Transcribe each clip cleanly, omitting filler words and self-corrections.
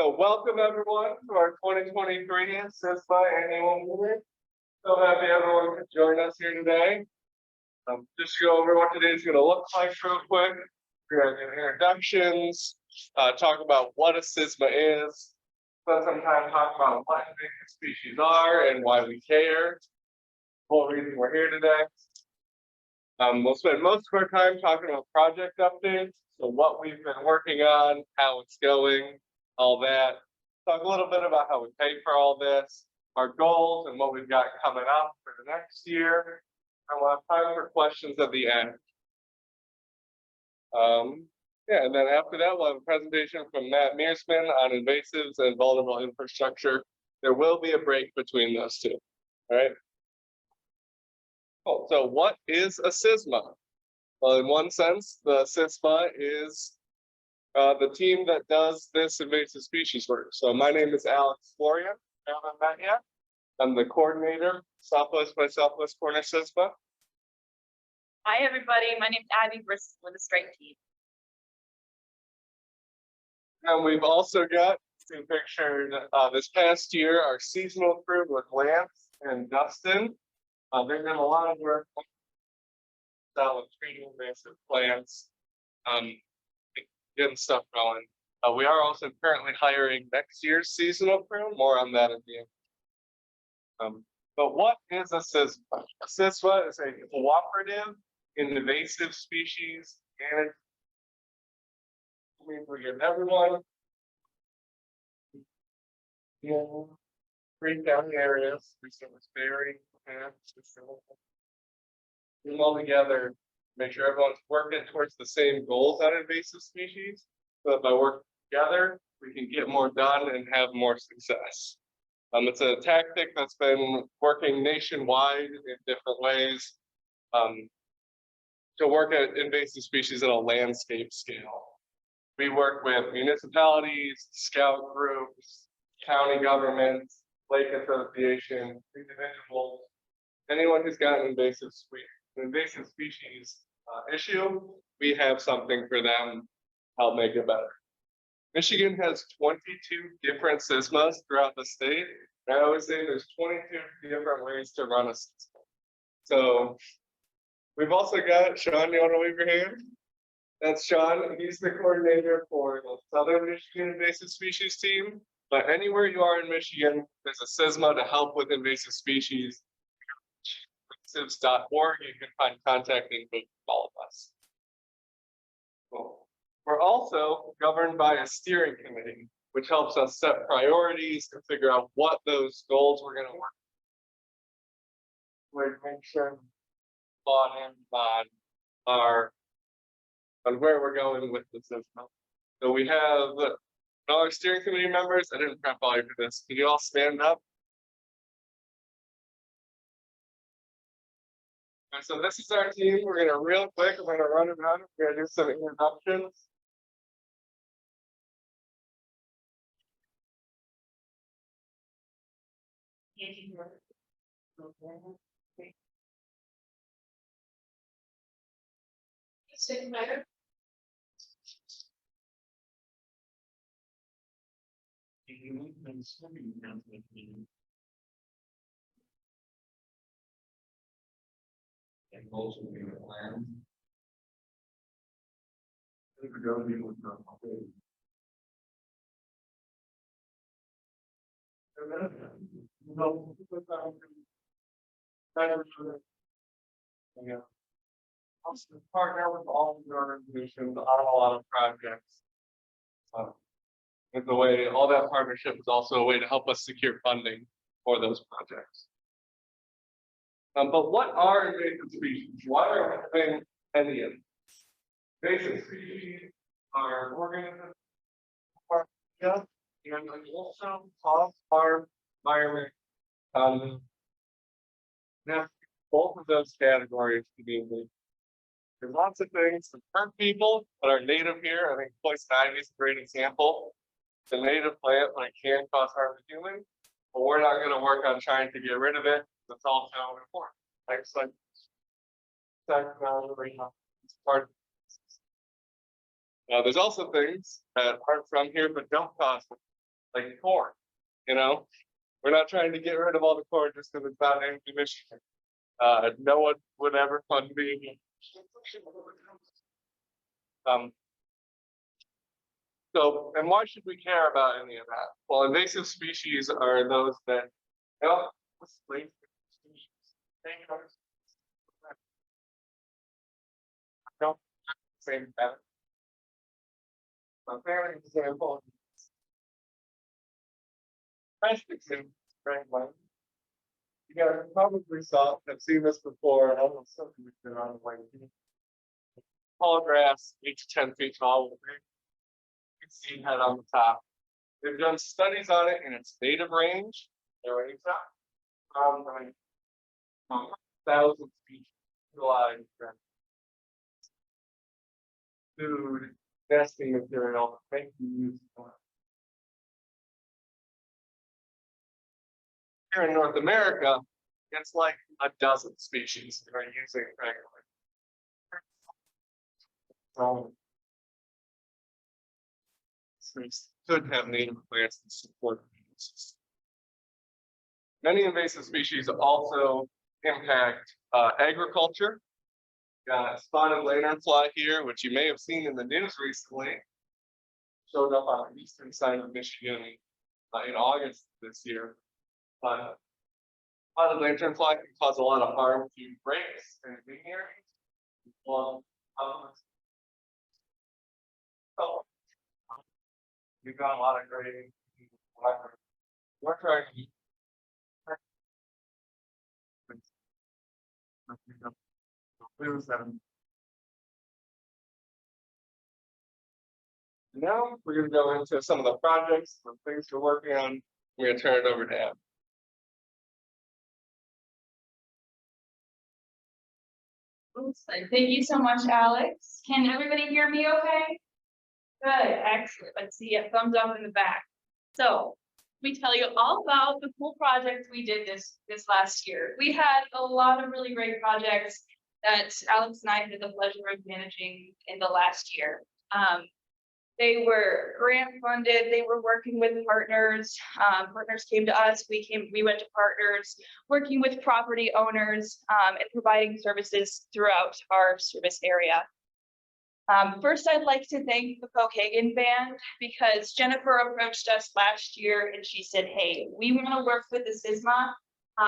So welcome everyone to our 2023 CISMA annual meeting. So happy everyone could join us here today. Just to go over what today is going to look like real quick. We're going to do introductions, talk about what a CISMA is, spend some time talking about what invasive species are and why we care. The whole reason we're here today. We'll spend most of our time talking about project updates. So what we've been working on, how it's going, all that. Talk a little bit about how we pay for all this, our goals, and what we've got coming up for the next year. And we'll have time for questions at the end. Yeah, and then after that, we'll have a presentation from Matt Meersman on invasives and vulnerable infrastructure. There will be a break between those two. All right. Oh, so what is a CISMA? Well, in one sense, the CISMA is the team that does this invasive species work. So my name is Alex Florian. I haven't met yet. I'm the coordinator, Southwest by Southwest Corner CISMA. Hi, everybody. My name is Abby Bristol with the Strike Team. And we've also got pictured this past year, our seasonal crew with Lance and Dustin. They've done a lot of work with treating invasive plants, getting stuff going. We are also currently hiring next year's seasonal crew. More on that at the end. But what is a CISMA? A CISMA is a cooperative invasive species management. We give everyone in 3 county areas. We start with Berrien, put them all together, make sure everyone's working towards the same goals on invasive species. So that by working together, we can get more done and have more success. It's a tactic that's been working nationwide in different ways to work at invasive species at a landscape scale. We work with municipalities, scout groups, county governments, lake associations, individuals, anyone who's got an invasive species issue, we have something for them to help make it better. Michigan has 22 different CISMAs throughout the state. And I always say there's 22 different ways to run a CISMA. So we've also got Sean. You want to wave your hand? That's Sean. He's the coordinator for the Southern Michigan Invasive Species team. But anywhere you are in Michigan, there's a CISMA to help with invasive species. CIVS.org, you can find contact info with all of us. Cool. We're also governed by a steering committee, which helps us set priorities to figure out what those goals we're going to work with. Make sure on where we're going with the CISMA. So we have all our steering committee members. I didn't prep all you for this. Can you all stand up? And so this is our team. We're gonna real quick. We're gonna run around. We're gonna do some introductions. And goals will be planned. Also partner with all the organizations on a lot of projects. With the way all that partnership is also a way to help us secure funding for those projects. But what are invasive species? Why are we having any of them? Invasive species are organisms and also cause our environment. Now, both of those categories to be invasive. There's lots of things that hurt people that are native here. I think poison ivy is a great example. It's a native plant, but it can cause harm to humans. But we're not going to work on trying to get rid of it. That's also important. Next slide. It's part of there's also things that aren't from here but don't cause like corn, you know? We're not trying to get rid of all the corn just because it's not in Michigan. No one would ever fund me. So, and why should we care about any of that? Well, invasive species are those that, same pattern. A fair example. You guys probably have seen this before, and almost something we've been on the way. Tall grass, 8 to 10 feet tall. You can see head on the top. They've done studies on it in its native range. There is around 1,000 species utilized food, nesting material, making use of it. Here in North America, it's like a dozen species that are using it regularly. So we could have native plants that support these. Many invasive species also impact agriculture. Got a spotted lanternfly here, which you may have seen in the news recently. Showed up on the eastern side of Michigan in August this year. Spotted lanternfly can cause a lot of harm to grapes and vineyards. Well, we've got a lot of grading. We're trying to lose them. Now we're going to go into some of the projects and things we're working on. We're going to turn it over to Ab. Thank you so much, Alex. Can everybody hear me okay? Good, excellent. Let's see a thumbs up in the back. So let me tell you all about the cool projects we did this last year. We had a lot of really great projects that Alex and I had the pleasure of managing in the last year. They were grant funded. They were working with partners. Partners came to us. We went to partners, working with property owners and providing services throughout our service area. First, I'd like to thank the Pokagon Band because Jennifer approached us last year and she said, hey, we want to work with the SWxSW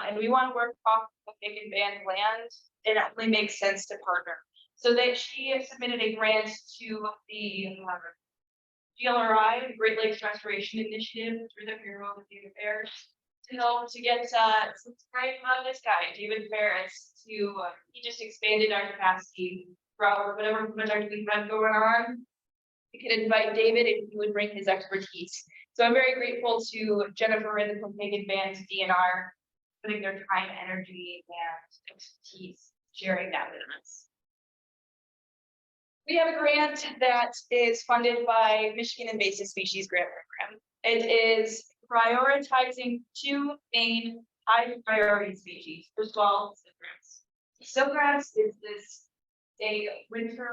and we want to work off the Pokagon Band land. It only makes sense to partner. So that she submitted a grant to the GLRI, Great Lakes Restoration Initiative, through the Bureau of Youth Affairs, to help to get some great this guy, David Ferris, to he just expanded our capacity for whatever project we have going on. We could invite David if he would bring his expertise. So I'm very grateful to Jennifer and the Cooperative Band DNR putting their time, energy, and expertise, sharing that with us. We have a grant that is funded by Michigan Invasive Species Grant Program. It is prioritizing 2 main high priority species. First of all, silkgrass is a winter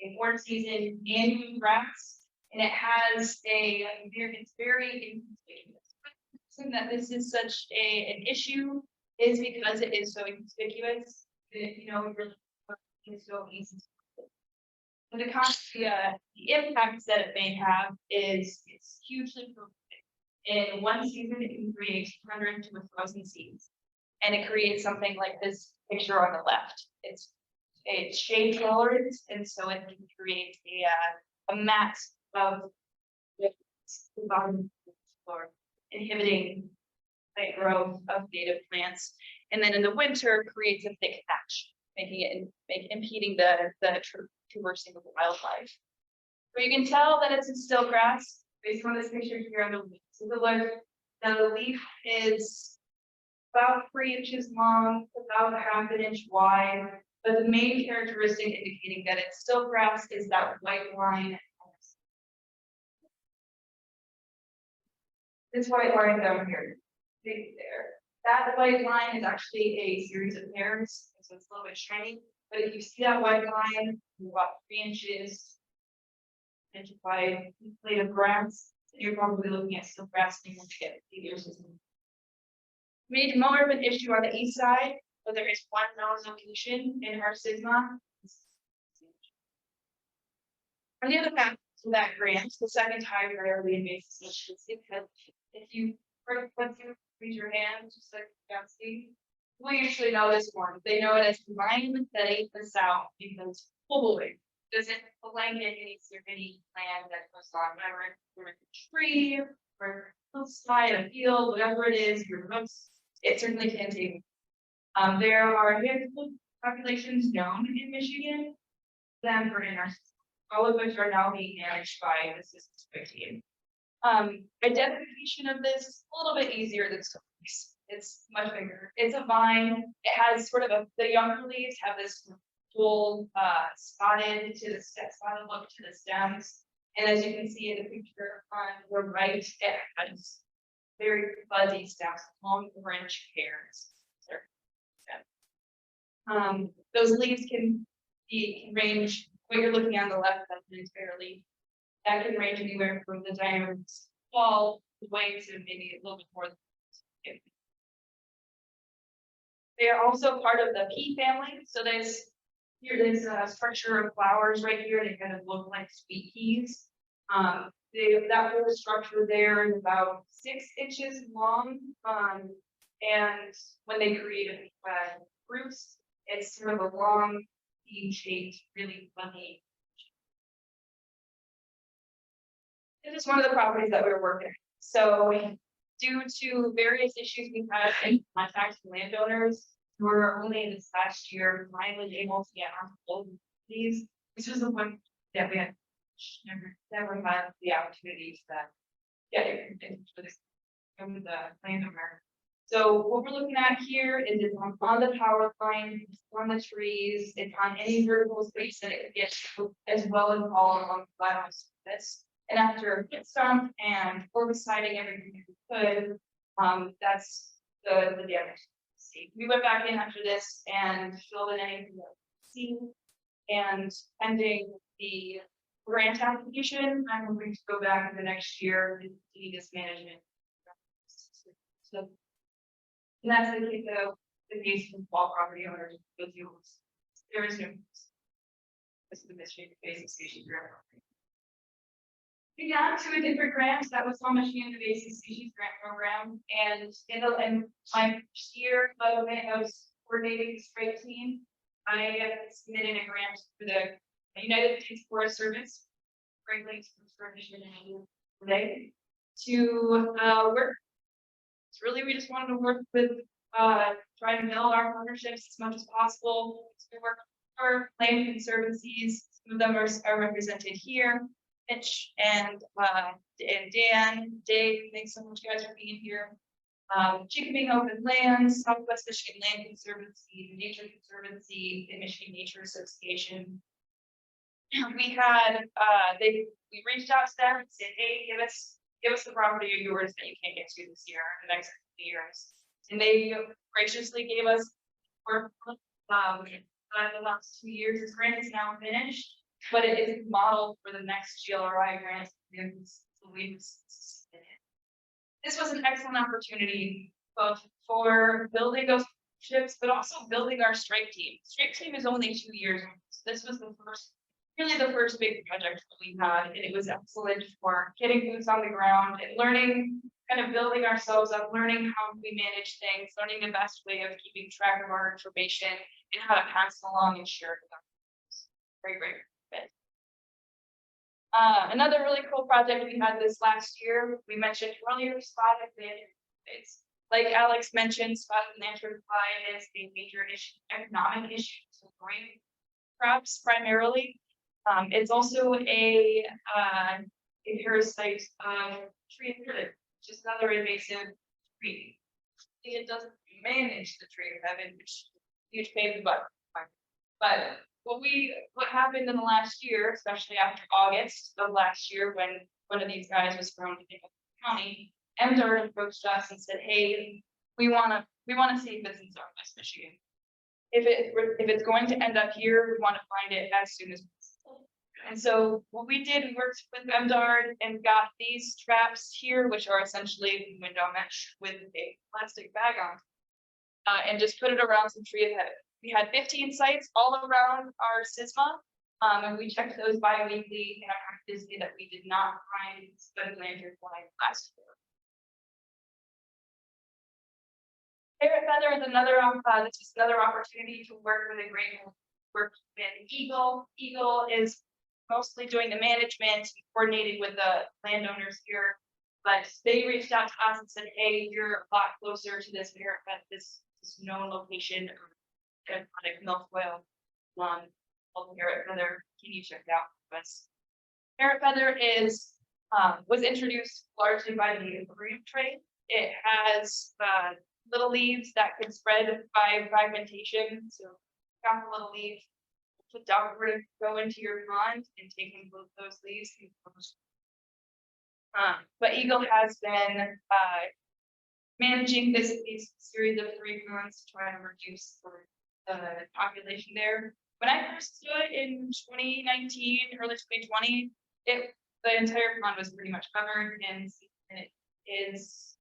a warm season annual grass, and it has it's very inconspicuous. The reason that this is such an issue is because it is so inconspicuous that really it's so easy. But the impact that it may have is it's hugely prolific. In one season, it can create 200 to 1,000 seeds, and it creates something like this picture on the left. It's shade tolerant, and so it can create a mat of inhibiting the growth of native plants, and then in the winter creates a thick patch, impeding the traversing of the wildlife. So you can tell that it's a still grass based on this picture here on the leaf. So the leaf is about 3 inches long, about 1/2 inch wide. But the main characteristic indicating that it's still grass is that white line. This white line down here, right there. That white line is actually a series of hairs, so it's a little bit shiny. But if you see that white line, about 3 inches wide plate of grass, you're probably looking at still grasping once you get the years. We need more of an issue on the east side, but there is one known location in our SISMA. On the other hand, to that grant, the second high priority invasive species, because if you raise your hand, just like Gatsby, we usually know this one. They know it as line that ate the south because holy, does it blanket any land that goes on whether it's a tree or hillside, a field, whatever it is, your roots, it certainly can take. There are handful populations known in Michigan, them for in our all of which are now being managed by the SWxSW team. Identification of this is a little bit easier than stories. It's much bigger. It's a vine. It has sort of the younger leaves have this full spotted look to the stems. And as you can see in the picture on the right, it has very fuzzy stems, long branch hairs. Those leaves can range. What you're looking on the left, that's entirely that can range anywhere from the diameter of small way to maybe a little bit more. They are also part of the pea family. So there's a structure of flowers right here. They kind of look like sweet peas. That whole structure there is about 6 inches long. And when they create fruits, it's sort of a long shaped, really funny. This is one of the properties that we're working. So due to various issues we've had in contact with landowners, we're only in this last year finally able to get our full these. This was the one that we had never had the opportunity to get for this from the landowner. So what we're looking at here is it's on the power line, it's on the trees, it's on any vertical space that it could get to, as well as all along the flat surface. And after pit stump and herbiciding everything we could, that's the damage. We went back in after this and filled in anything that we see. And pending the grant application, I'm going to go back in the next year and do this management. So, and that's the case of all property owners. There is no. This is the Michigan Invasive Species Grant. We got to a different grant that was on Michigan Invasive Species Grant Program, and in my first year of coordinating the strike team, I submitted a grant for the United States Forest Service, Great Lakes for Michigan today, to work. It's really, we just wanted to work with, try to build our partnerships as much as possible. We work for land conservancies. Some of them are represented here. Mitch and Dan, Dave, thanks so much guys for being here. Chickabing Open Lands, Southwest Michigan Land Conservancy, Nature Conservancy, and Michigan Nature Association. We had we reached out to them and said, hey, give us the property of yours that you can't get to this year, the next years. And they graciously gave us work the last 2 years. This grant is now finished, but it is modeled for the next GLRI grant. This was an excellent opportunity both for building those ships, but also building our strike team. Strike team is only 2 years. So this was the first big project that we had, and it was excellent for getting boots on the ground and learning, kind of building ourselves up, learning how we manage things, learning the best way of keeping track of our information and how to pass it along and share it with others. Very great. Another really cool project we had this last year, we mentioned earlier, spotted manatee. Like Alex mentioned, spotted manatee is a major issue, economic issue, so grain crops primarily. It's also a parasite tree inhibitor, which is another invasive tree. It doesn't manage the tree of heaven, which is a huge pain in the butt. But what happened in the last year, especially after August of last year, when one of these guys was from the county, MDR approached us and said, hey, we want to see if it's in Southwest Michigan. If it's going to end up here, we want to find it as soon as possible. And so what we did, we worked with MDARD and got these traps here, which are essentially window mesh with a plastic bag on. And just put it around some tree ahead. We had 15 sites all around our SISMA. And we checked those bi-weekly, and I'm happy to say that we did not find spotted lantern fly last year. Parrot feather is another this is another opportunity to work with a great work with Eagle. Eagle is mostly doing the management and coordinating with the landowners here, but they reached out to us and said, hey, you're a lot closer to this parrot feather, this known location of milfoil parrot feather. Can you check it out for us? Parrot feather is was introduced largely by the Berrien trade. It has little leaves that can spread by fragmentation. So got the little leaf, put downward, go into your pond and take in both those leaves. But Eagle has been managing these series of 3 ponds to try to reduce the population there. When I first stood in 2019, early 2020, the entire pond was pretty much covered, and it has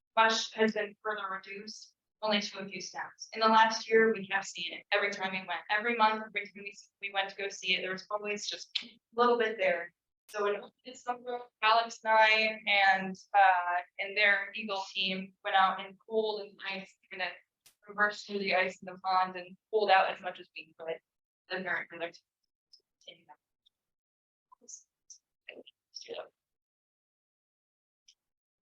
been further reduced, only to a few stems. In the last year, we have seen it every time we went. Every month, every time we went to go see it, there was always just a little bit there. So it's something Alex and I and their Eagle team went out and pulled and ice, kind of reversed through the ice in the pond and pulled out as much as we could. The parent for their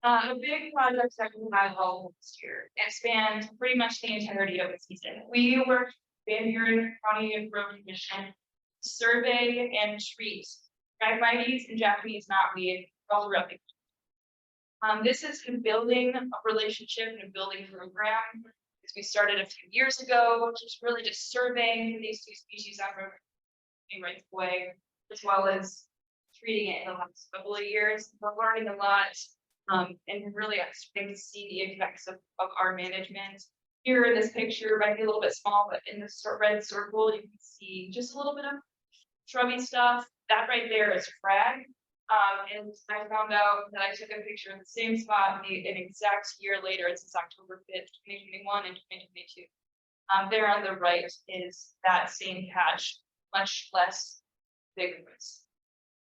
a big project that we had all this year. It spanned pretty much the entirety of the season. We worked with Buren County Road Commission, survey and treat Phragmites and Japanese knotweed all throughout the this is in building a relationship and a building program. As we started a few years ago, just really just surveying these 2 species on right away, as well as treating it in the last couple of years. We're learning a lot. And really starting to see the effects of our management. Here in this picture might be a little bit small, but in this red circle, you can see just a little bit of shrubby stuff. That right there is frag. And I found out that I took a picture in the same spot an exact year later. It's October 5th, 2021 and 2022. There on the right is that same patch, much less vigorous.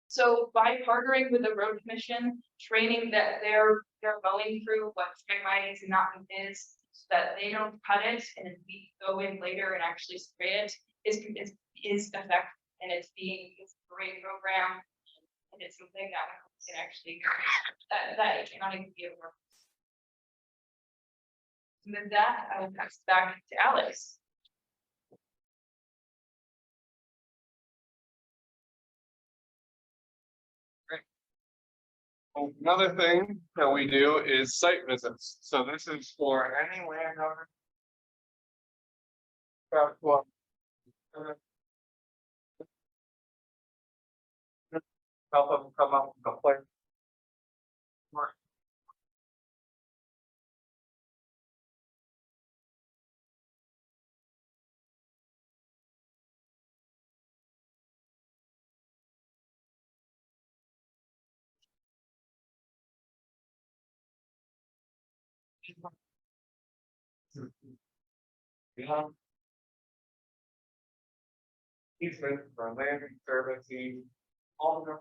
So by partnering with the road commission, training that they're going through what Phragmites and knotweed is, so that they don't cut it and we go in later and actually spray it is effective, and it's a great program, and it's something that can actually that it cannot even be a work. And with that, I will pass it back to Alex. Another thing that we do is site visits. So this is for any landowner. Help them come up with a plan. Yeah. Easement for landing services, all of them.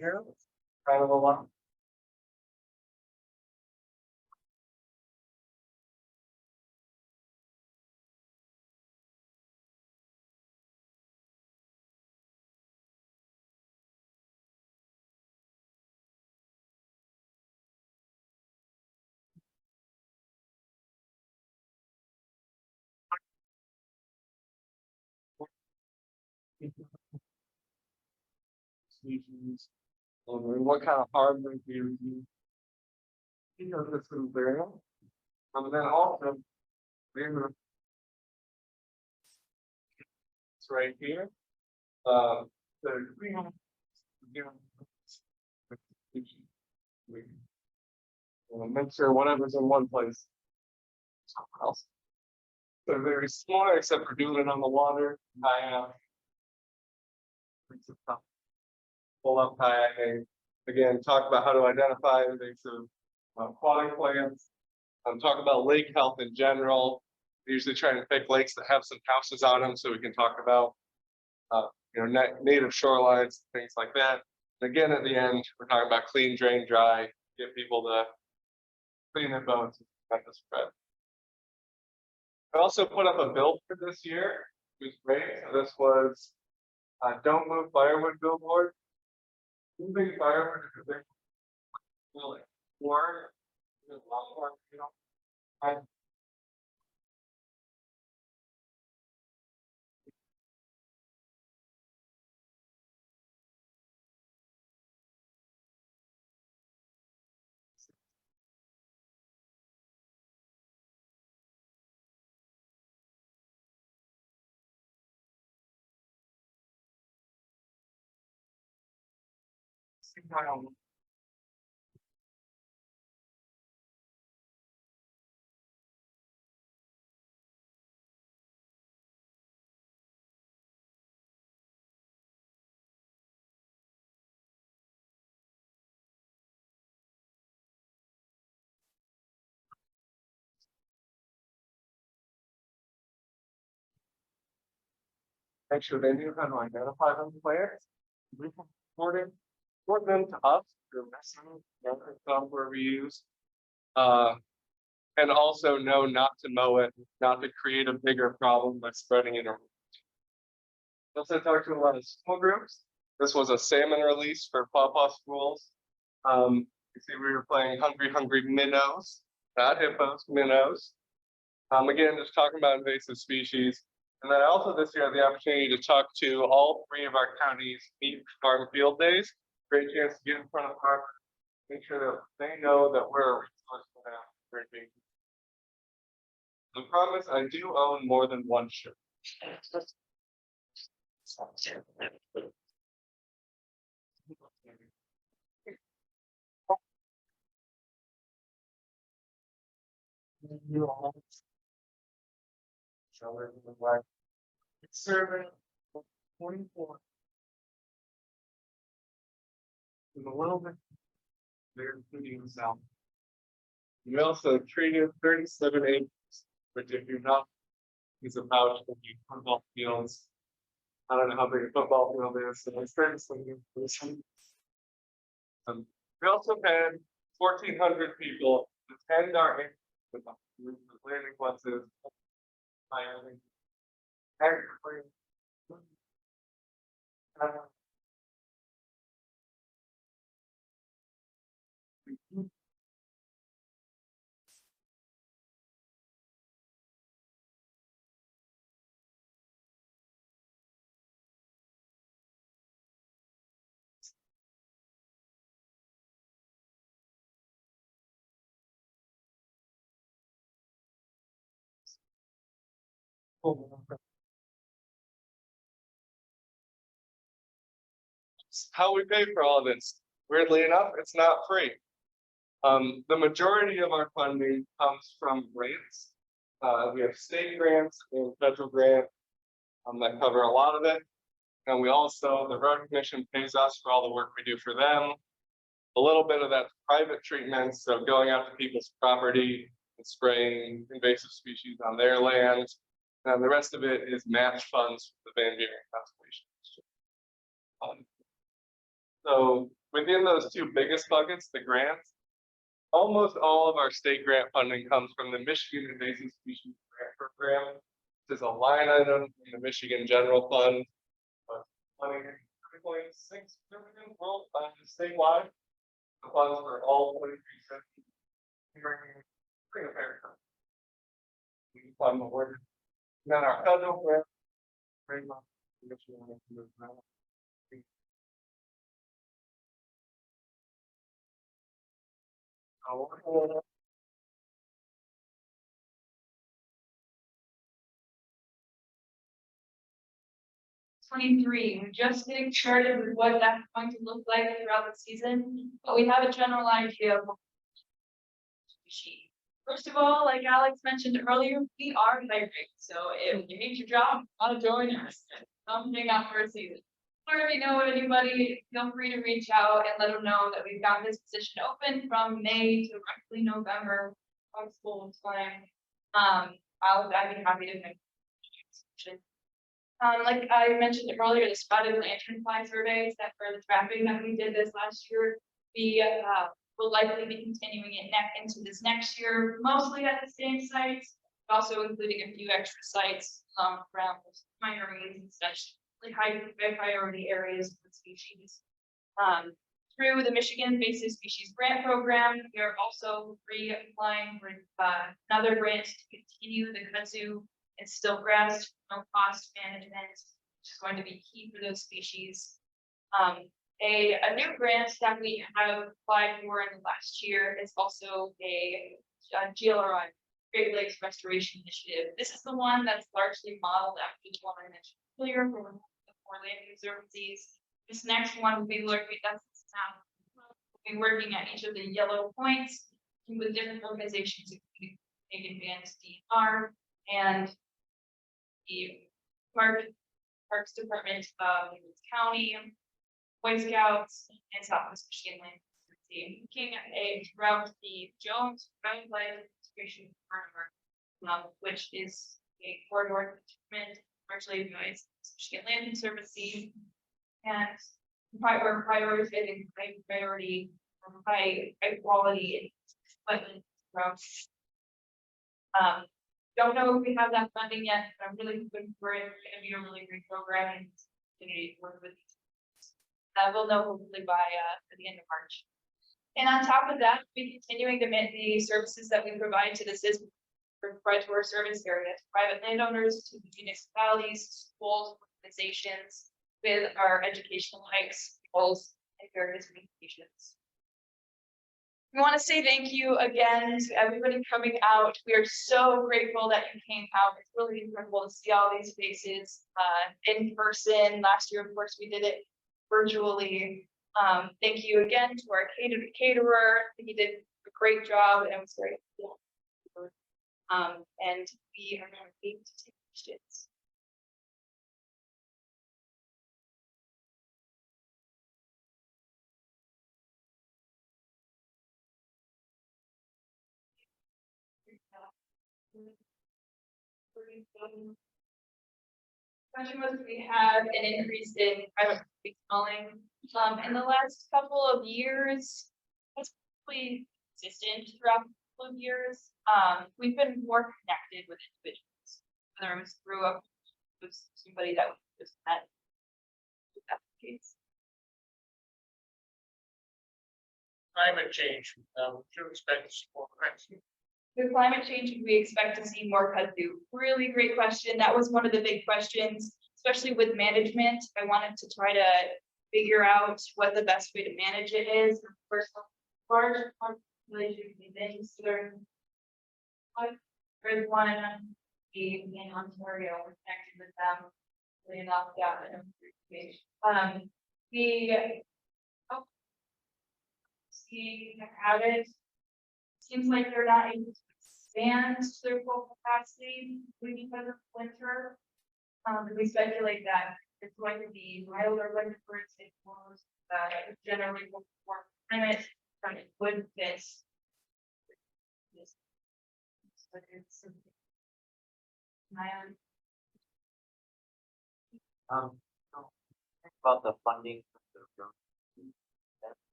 here, kind of a lot. Species, and what kind of hardware do you use? This is Berrien. And then also, it's right here. The green. We'll make sure whatever's in one place. Somewhere else. They're very similar, except for doing it on the water. I have. Pull up kayaking. Again, talk about how to identify invasive aquatic plants. Talk about lake health in general. We usually try and pick lakes that have some houses on them, so we can talk about native shorelines, things like that. And again, at the end, we're talking about clean, drain, dry, get people to clean their boats and prevent the spread. I also put up a bill for this year. It was great. So this was don't move firewood billboard. Moving firewood is a big like or and make sure they knew how to identify them players. We report them to us through messaging, software we use. And also know not to mow it, not to create a bigger problem by spreading it around. Also talked to a lot of school groups. This was a salmon release for Pawpaw schools. You see we were playing Hungry Minnows, not hippos, minnows. Again, just talking about invasive species. And then also this year, I had the opportunity to talk to all 3 of our counties' meat farm field days. Great chance to get in front of farmers, make sure that they know that we're a resource for them. Great being. I promise I do own more than one shirt. It's serving 24. With a little bit there, including the south. We also treated 37 acres, which if you're not, is about football fields. I don't know how big a football field is, so it's 37 acres. We also had 1,400 people attend our with landing buses. How we pay for all of this? Weirdly enough, it's not free. The majority of our funding comes from grants. We have state grants and federal grants that cover a lot of it. And we also, the road commission pays us for all the work we do for them. A little bit of that private treatments, so going out to people's property and spraying invasive species on their land. And the rest of it is match funds for the Van Buren Conservation District. So Within those two biggest buckets, the grants, almost all of our state grant funding comes from the Michigan Invasive Species Grant Program. This is a line item in the Michigan General Fund. Money 3.6 billion world statewide. The funds for all 23 cities. Bring a fair time. We can fund the word. Then our federal grant. Oh, 23, we're just getting started with what that's going to look like throughout the season, but we have a general idea of what species. First of all, like Alex mentioned earlier, we are hiring. So if you hate your job, want to join us, come hang out for a season. Or if you know anybody, feel free to reach out and let them know that we've got this position open from May to roughly November of school time. I'd be happy to make like I mentioned earlier, the spotted lantern fly surveys that for the trapping that we did this last year, we will likely be continuing it into this next year, mostly at the same sites, also including a few extra sites around wineries and such, like high priority areas for species. Through the Michigan Invasive Species Grant Program, we are also reapplying for another grant to continue the kudzu and stiltgrass no cost management, which is going to be key for those species. A new grant that we have applied for in the last year is also a GLRI, Great Lakes Restoration Initiative. This is the one that's largely modeled after the one I mentioned earlier for the 4 land conservancies. This next one will be looking we'll be working at each of the yellow points with different organizations, including Big Advanced DNR and the Parks Department of County, Boy Scouts, and Southwest Michigan Land Conservancy, looking at throughout the Jones Wildlife Conservation Corridor, which is a corridor determined largely by Michigan Land Conservancy, and we're prioritizing high priority or high quality wetland routes. Don't know if we have that funding yet, but I'm really looking for it. It's going to be a really great program and opportunity to work with. We'll know hopefully by the end of March. And on top of that, we'll be continuing to make the services that we provide to the CISMA, provide to our service areas, private landowners, to municipalities, schools, organizations, with our educational hikes, goals, and various communications. We want to say thank you again to everybody coming out. We are so grateful that you came out. It's really incredible to see all these faces in person. Last year, of course, we did it virtually. Thank you again to our caterer. He did a great job, and it was very cool. And we are now able to take questions. Question was, we have an increase in private calling in the last couple of years. That's pretty consistent throughout a couple of years. We've been more connected with individuals, whether it was through with somebody that we just met. That's the case. Climate change, should expect to see more correction. With climate change, we expect to see more kudzu. Really great question. That was one of the big questions, especially with management. I wanted to try to figure out what the best way to manage it is. First, large population things that are there's one in Ontario. We're connected with them. Really enough, yeah. We added. Seems like they're not able to expand their full capacity because of winter. We speculate that it's going to be milder winter for its forms that generally will form climate from it would fit. About the funding for the road.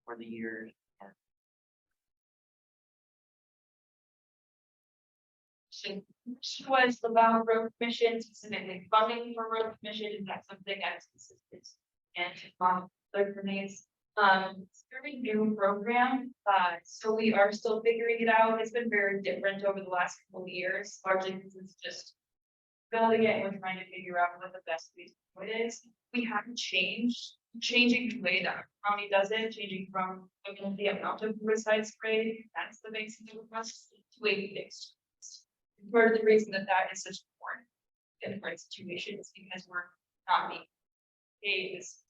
for the year. Was about road commission, specifically funding for road commission, is that something that's consistent? And like Renee's, it's a very new program, so we are still figuring it out. It's been very different over the last couple of years, largely because it's just building it and we're trying to figure out what the best way to do it is. We haven't changing the way that our county does it, changing from the amount of herbicide spray, that's the basis of request, to a fixed. Part of the reason that is such important in the current situation is because we're not being paid this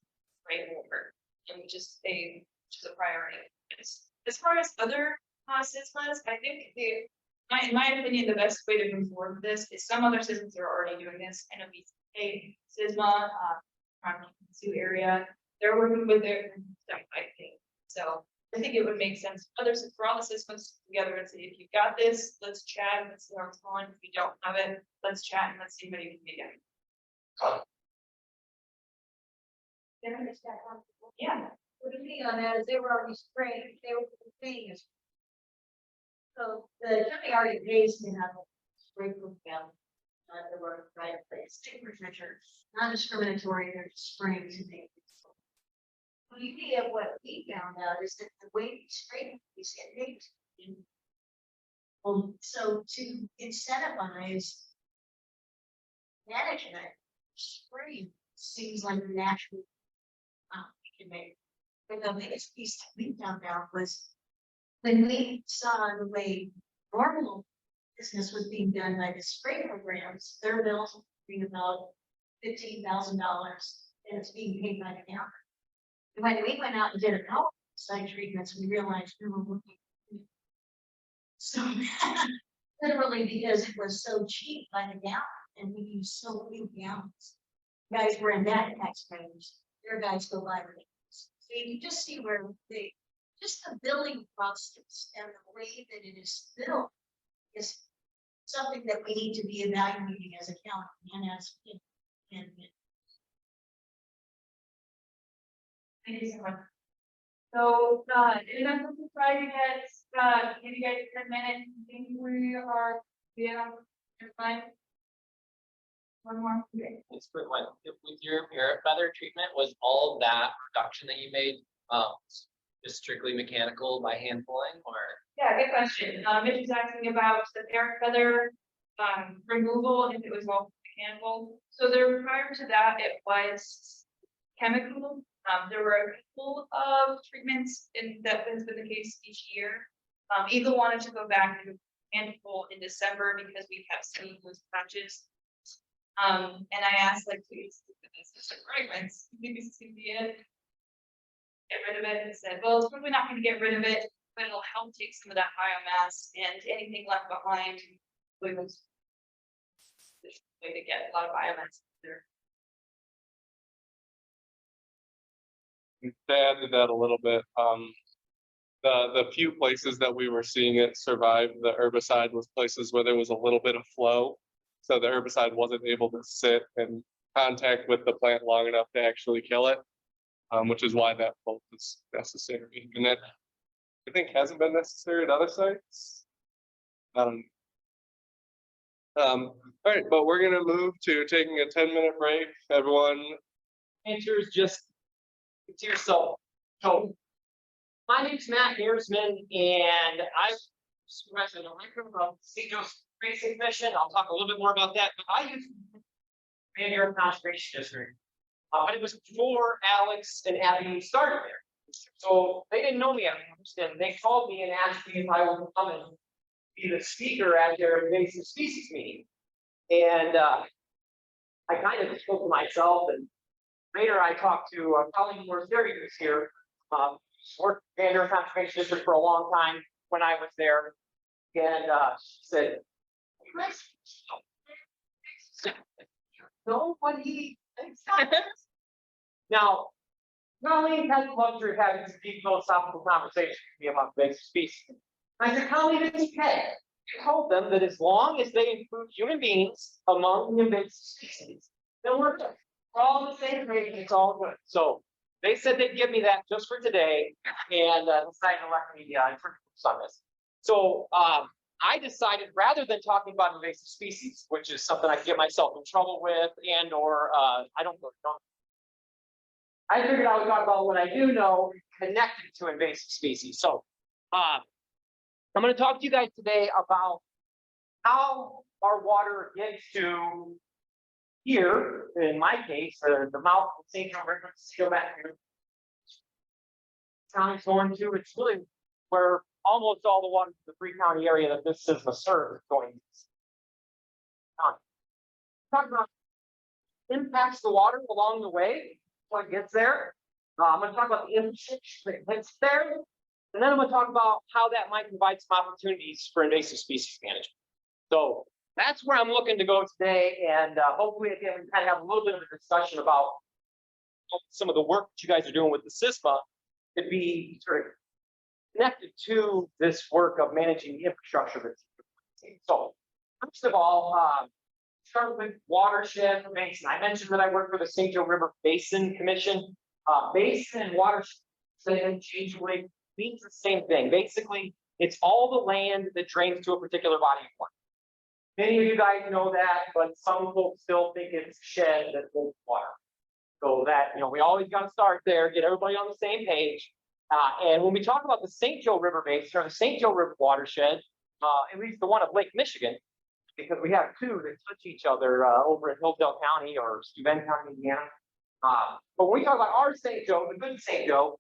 rate over, and which is a priority. As far as other SISMAs, I think in my opinion, the best way to move forward with this is some other systems are already doing this. I know a SISMA from the Sioux area, they're working with their stuff, I think. So I think it would make sense for all the systems together and say, if you've got this, let's chat and let's see how it's going. If you don't have it, let's chat and let's see what you can get. Yeah. What do you mean on that is they were already spraying, they were paying us. So the county already pays to have a spray program. The road right place, non-discriminatory, they're just spraying to make it. Well, you need of what we found out is that the way we spray these inmates. So to incentivize management, spraying seems like a natural we can make. But the biggest piece that we found out was when we saw the way normal business was being done by the spray programs, their bills were being about $15,000 and it's being paid by the county. And when we went out and did site treatments, we realized we were looking. So literally because it was so cheap by the gallon and we used so few gallons. Guys were in that taxpayers, their guys go by the so you can just see where just the building process and the way that it is built is something that we need to be evaluating as a county and as and Thank you so much. So, in an effort to try to give you guys 10 minutes, I think we are, fine. One more. Okay. It's quick one. With your parrot feather treatment, was all that reduction that you made just strictly mechanical by hand pulling, or? Yeah, good question. Mitch is asking about the parrot feather removal, if it was all mechanical. So there, prior to that, it was chemical. There were a couple of treatments that has been the case each year. Eagle wanted to go back to handful in December because we kept seeing those patches. And I asked, like, please, it's a fragrance. You think this is gonna be it? Get rid of it. And said, well, it's probably not going to get rid of it, but it'll help take some of that biomass and anything left behind. Was the way to get a lot of biomass there. To add to that a little bit, the few places that we were seeing it survive the herbicide was places where there was a little bit of flow. So the herbicide wasn't able to sit in contact with the plant long enough to actually kill it, which is why that pulp is necessary. And that I think hasn't been necessary at other sites. All right, but we're gonna move to taking a 10-minute break. Everyone, Answers just to yourself. So, my name's Matt Meersman, and I'm supervisor of the St. Joseph Basin Commission. I'll talk a little bit more about that, but I used to be in your conservation district. But it was before Alex and Abby started there. So they didn't know me at first, and they called me and asked me if I would come and be the speaker at their invasive species meeting. And I kind of spoke to myself, and later I talked to a colleague who was there, who's here, worked in their conservation district for a long time when I was there, and she said, nobody thinks that. Now, Colleen had the luxury of having some deep philosophical conversations with me about invasive species. I said, Colleen, it's okay. I told them that as long as they include human beings among the invasive species, then we're good. We're all the same rate, and it's all good. So they said they'd give me that just for today and decided to let me on this. So I decided rather than talking about invasive species, which is something I can get myself in trouble with and or I don't really know. I figured I would talk about what I do know connected to invasive species. So I'm going to talk to you guys today about how our water gets to here, in my case, the mouth of St. John River, go back here. County's going to, it's really where almost all the water in the 3-county area that this SWxSW serves is going to. Talk about impacts the water along the way when it gets there. I'm going to talk about the infrastructure that gets there. And then I'm going to talk about how that might provide some opportunities for invasive species management. So that's where I'm looking to go today. And hopefully, again, we kind of have a little bit of a discussion about some of the work that you guys are doing with the SISMA to be sort of connected to this work of managing the infrastructure that's. So first of all, start with watershed basin. I mentioned that I work for the St. Joe River Basin Commission. Basin and watershed interchangeably means the same thing. Basically, it's all the land that drains to a particular body of water. Many of you guys know that, but some folks still think it's shed that holds water. So that, we always got to start there, get everybody on the same page. And when we talk about the St. Joe River Basin or the St. Joe River watershed, at least the one of Lake Michigan, because we have two that touch each other over in Hillsdale County or Steuben County, Indiana. But when we talk about our St. Joe, the good St. Joe,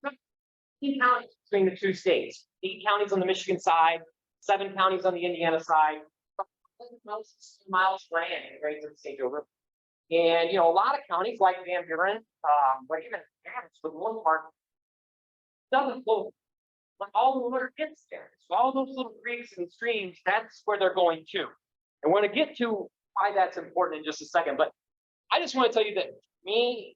15 counties between the two states, 8 counties on the Michigan side, 7 counties on the Indiana side, miles land right to the St. Joe River. And, a lot of counties like Van Buren, but even for the most part, doesn't flow. But all the water gets there. So all those little creeks and streams, that's where they're going to. And we're going to get to why that's important in just a second. But I just want to tell you that me,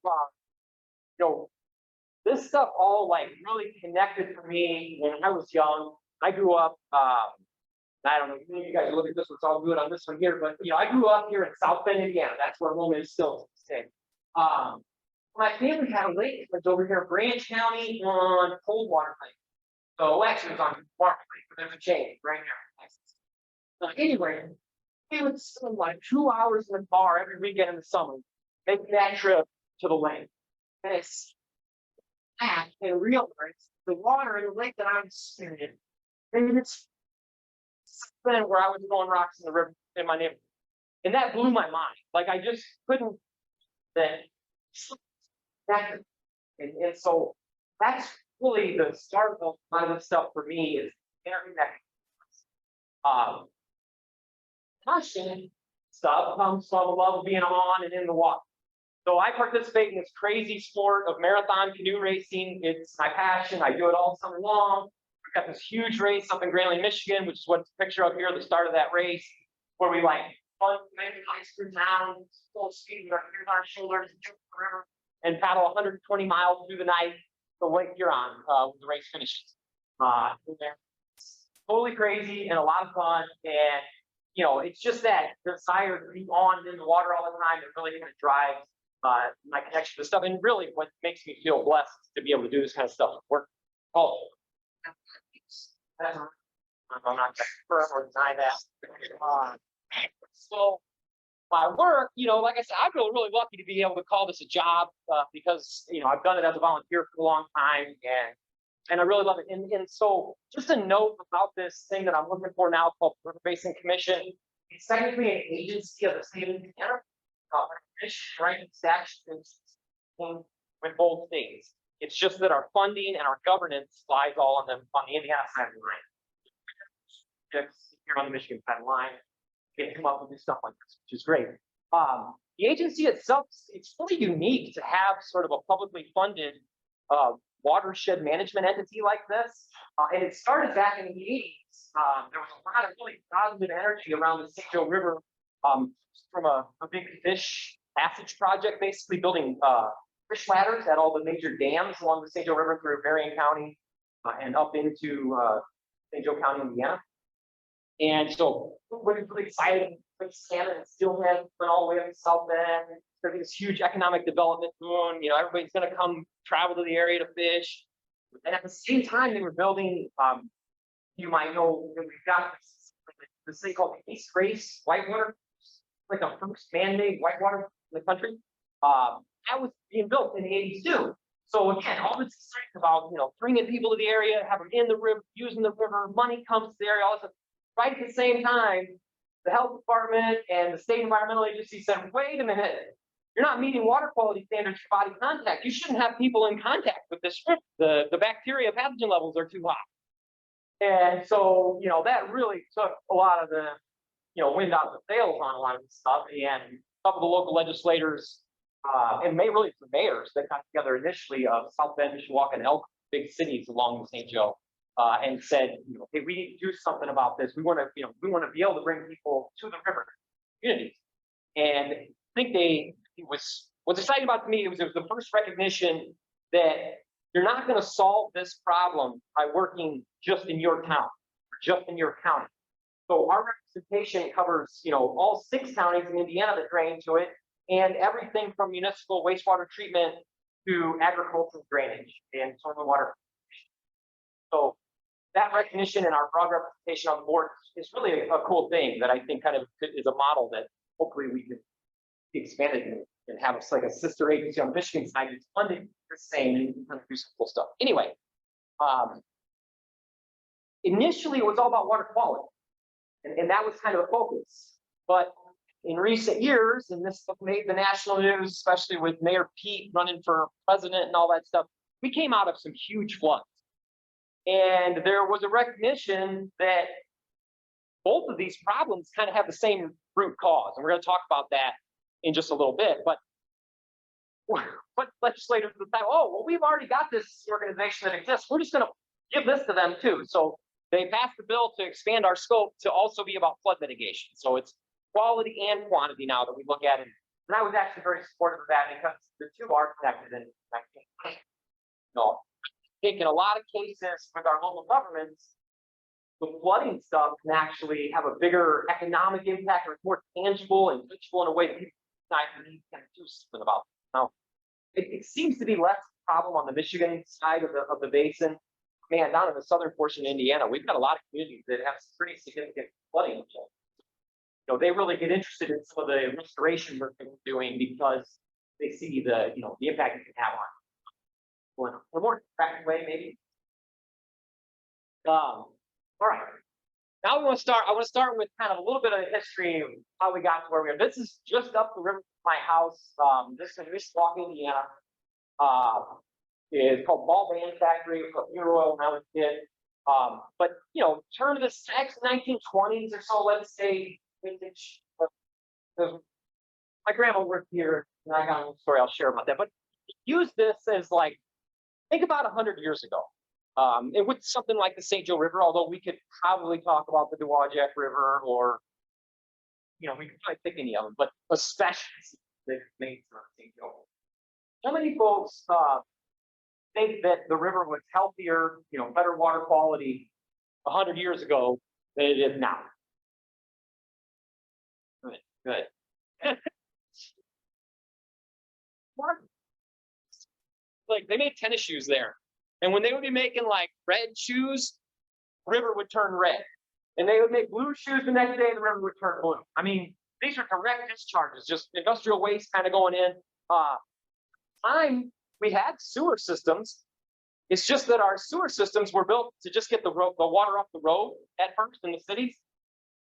this stuff all really connected for me when I was young. I grew up, I don't know, you guys look at this, it's all good on this one here, but I grew up here in South Bend, Indiana. That's where home is still today. My family had a lake that was over here in Branch County on Coldwater Lake. So actually it was on Mark Lake, but there's a change right here. Anyway, we would spend 2 hours in the car every weekend in the summer, making that trip to the lake. And it's and realize the water in the lake that I'm sitting in. And it's where I was throwing rocks in the river in my neighborhood. And that blew my mind. I just couldn't and so that's really the start of a lot of this stuff for me is interconnecting. Passion stuff comes from a love of being on and in the water. So I participate in this crazy sport of marathon canoe racing. It's my passion. I do it all summer long. We've got this huge race up in Grayling, Michigan, which is what's the picture up here, the start of that race, where we run many miles through town, full speed with our ears on our shoulders, jump the river, and paddle 120 miles through the night to Lake Huron when the race finishes. It's totally crazy and a lot of fun. And it's just that desire to be on in the water all the time that really kind of drives my connection to stuff, and really what makes me feel blessed to be able to do this kind of stuff at work. I'm not going to deny that. So my work, like I said, I feel really lucky to be able to call this a job because I've done it as a volunteer for a long time, and I really love it. And so just a note about this thing that I'm looking for now called River Basin Commission. It's technically an agency of the state of Indiana. Right, statutes with both states. It's just that our funding and our governance lies all on the Indiana side of the line. Here on the Michigan side of the line, get come up and do stuff like this, which is great. The agency itself, it's really unique to have sort of a publicly funded watershed management entity like this. And it started back in the 80s. There was a lot of really positive energy around the St. Joe River from a big fish passage project, basically building fish ladders at all the major dams along the St. Joe River through Berrien County and up into St. Joe County, Indiana. And so we're really excited with salmon and steelhead went all the way up to South Bend, there'll be this huge economic development boom, you know, everybody's gonna come travel to the area to fish. And at the same time, they were building, you might know, that we've got this thing called the East Grace Whitewater, like the first man-made whitewater in the country. That was being built in '82. So again, all this excitement about, you know, bringing people to the area, have them in the river, using the river, money comes to the area, all this stuff. Right at the same time, the health department and the state environmental agency said, wait a minute, you're not meeting water quality standards for body contact. You shouldn't have people in contact with this river. The bacteria pathogen levels are too high. And so, you know, that really took a lot of the, you know, wind out of the sails on a lot of this stuff. And a couple of the local legislators, and really the mayors that got together initially of South Bend, Mishawaka, and Elk, big cities along the St. Joe, and said, you know, hey, we need to do something about this. We want to, you know, we want to be able to bring people to the river communities. And I think what's exciting about me was it was the first recognition that you're not going to solve this problem by working just in your town, or just in your county. So our representation covers, you know, all 6 counties in Indiana that drain to it, and everything from municipal wastewater treatment to agricultural drainage and soil water. So that recognition and our broad representation on the board is really a cool thing that I think kind of is a model that hopefully we can be expanded and have like a sister agency on the Michigan side that's funded the same and kind of do some cool stuff. Anyway, initially it was all about water quality, and that was kind of a focus. But in recent years, and this made the national news, especially with Mayor Pete running for president and all that stuff, we came out of some huge floods. And there was a recognition that both of these problems kind of have the same root cause. And we're going to talk about that in just a little bit. But what legislators would say, oh, well, we've already got this organization that exists. We're just going to give this to them too. So they passed the bill to expand our scope to also be about flood mitigation. So it's quality and quantity now that we look at it. And I was actually very supportive of that because the two are connected. And I think in a lot of cases with our local governments, the flooding stuff can actually have a bigger economic impact, or it's more tangible and visible in a way that people can do something about. Now, it seems to be less problem on the Michigan side of the basin. Man, down in the southern portion of Indiana, we've got a lot of communities that have pretty significant flooding. You know, they really get interested in some of the restoration work that we're doing because they see the, you know, the impact it can have on in a more practical way, maybe. All right. Now I want to start with kind of a little bit of the history of how we got to where we are. This is just up the river from my house. This is in Mishawaka, Indiana. It's called Ball Band Factory. It was fuel oil when I was a kid. But you know, turn to the 1920s or so, let's say, vintage. My grandma worked here, and I got a story I'll share about that. But use this as like, think about 100 years ago. And with something like the St. Joe River, although we could probably talk about the Dowagiac River, or, you know, we could probably pick any of them, but especially the main St. Joe. How many folks think that the river was healthier, you know, better water quality 100 years ago than it is now? Good. Like they made tennis shoes there. And when they would be making like red shoes, the river would turn red. And they would make blue shoes the next day, the river would turn blue. I mean, these are direct discharges, just industrial waste kind of going in. We had sewer systems. It's just that our sewer systems were built to just get the water off the road at first in the cities.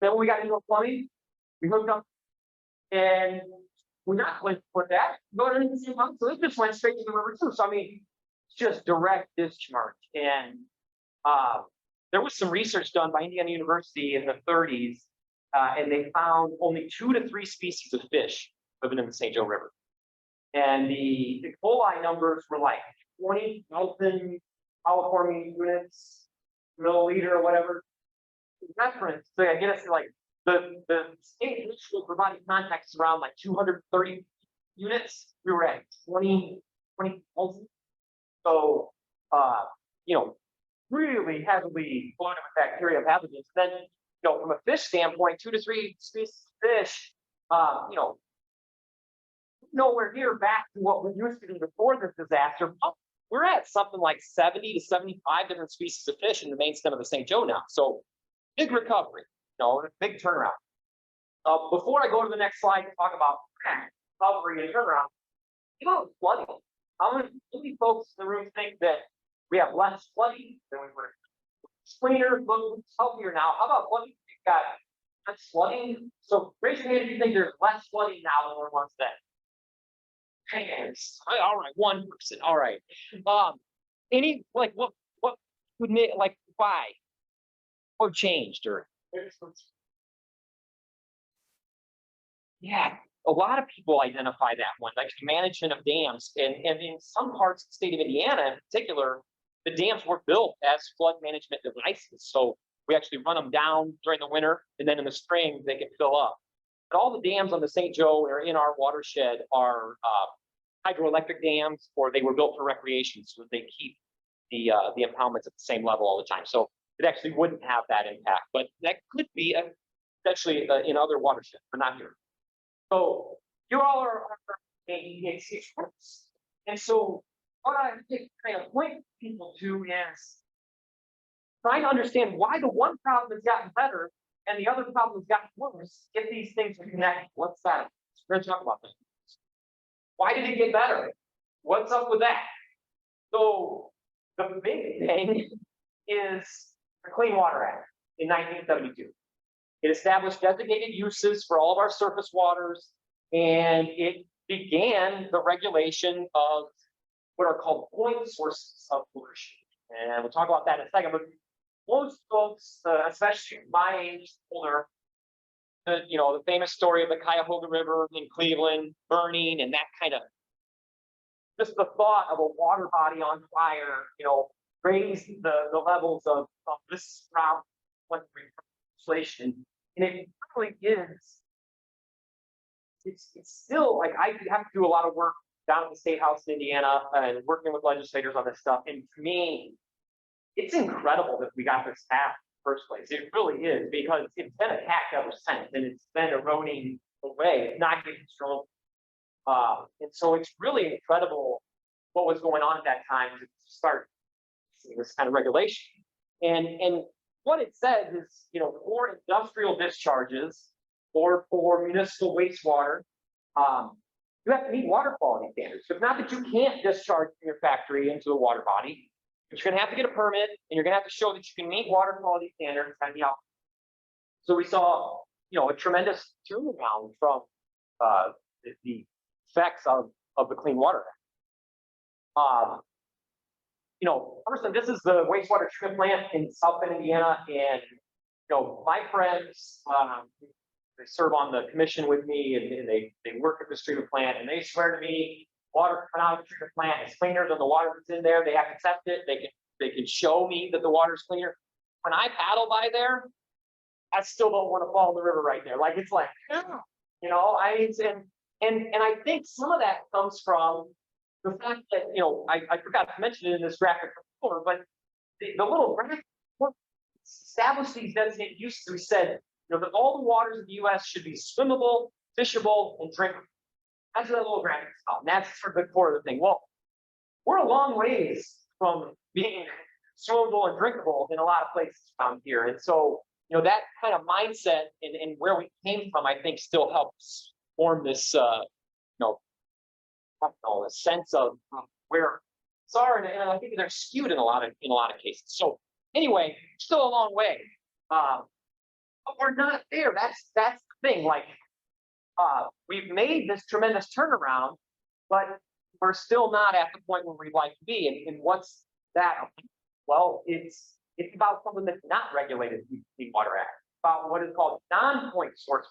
Then when we got into plumbing, we hooked up, and we're not going to put that. Go to the same pump, so it just went straight to the river too. So I mean, it's just direct discharge. And there was some research done by Indiana University in the 30s, and they found only 2 to 3 species of fish living in the St. Joe River. And the E. coli numbers were like 20,000 coliform units, milliliter or whatever. Reference, so I guess like the state initial for body contact is around like 230 units. We were at 20,000. So, you know, really heavily polluted with bacteria pathogens. Then, you know, from a fish standpoint, 2 to 3 species of fish, you know, nowhere near back to what we used to be before this disaster. But we're at something like 70 to 75 different species of fish in the main stem of the St. Joe now. So big recovery, big turnaround. Before I go to the next slide to talk about recovery and turnaround, about flooding. How many folks in the room think that we have less flooding than we were? Cleaner, look healthier now. How about flooding? We've got less flooding. So raise your hand if you think there's less flooding now than there was then. Hands. All right, 1%. All right. Any like what would make like why? What changed or? Yeah, a lot of people identify that one, like the management of dams, and in some parts of the state of Indiana in particular, the dams were built as flood management devices. So we actually run them down during the winter, and then in the spring they can fill up. But all the dams on the St. Joe or in our watershed are hydroelectric dams, or they were built for recreation, so they keep the impoundments at the same level all the time. So it actually wouldn't have that impact, but that could be especially in other watersheds, but not here. So you all are experts, and so what I think kind of point people to is trying to understand why the one problem has gotten better and the other problem has gotten worse. If these things are connected, what's that? We're going to talk about this. Why did it get better? What's up with that? So the big thing is the Clean Water Act in 1972. It established designated uses for all of our surface waters, and it began the regulation of what are called point sources of pollution. And we'll talk about that in a second, but most folks, especially my age, older, the famous story of the Cuyahoga River in Cleveland burning, and that kind of, just the thought of a water body on fire, raised the levels of this problem, legislation. And it really is, it's still like I have to do a lot of work down at the State House in Indiana and working with legislators on this stuff. And to me, it's incredible that we got this passed in the first place. It really is, because it's been attacked ever since, and it's been eroding away. It's not getting strong. And so it's really incredible what was going on at that time to start this kind of regulation. And what it says is, for industrial discharges or for municipal wastewater, you have to meet water quality standards. So it's not that you can't discharge from your factory into the water body, but you're going to have to get a permit, and you're going to have to show that you can meet water quality standards and the output. So we saw, a tremendous turnaround from the effects of the Clean Water Act. First, this is the wastewater treatment plant in South Bend, Indiana, and my friends, they serve on the commission with me, and they work at this treatment plant, and they swear to me, water coming out of the treatment plant is cleaner than the water that's in there. They have to test it. They can show me that the water is cleaner. When I paddle by there, I still don't want to fall in the river right there. Like, it's like, and I think some of that comes from the fact that, I forgot to mention it in this graphic before, but the little graphic established these designated uses. We said, that all the waters of the U.S. should be swimmable, fishable, and drinkable. That's what that little graphic is called. And that's sort of the core of the thing. Well, we're a long ways from being swimmable and drinkable in a lot of places around here. And so, that kind of mindset and where we came from, I think, still helps form this, a sense of where it's are, and I think they're skewed in a lot of cases. So anyway, still a long way. But we're not there. That's the thing. Like, we've made this tremendous turnaround, but we're still not at the point where we'd like to be. And what's that? Well, it's about something that's not regulated in the Clean Water Act. About what is called non-point source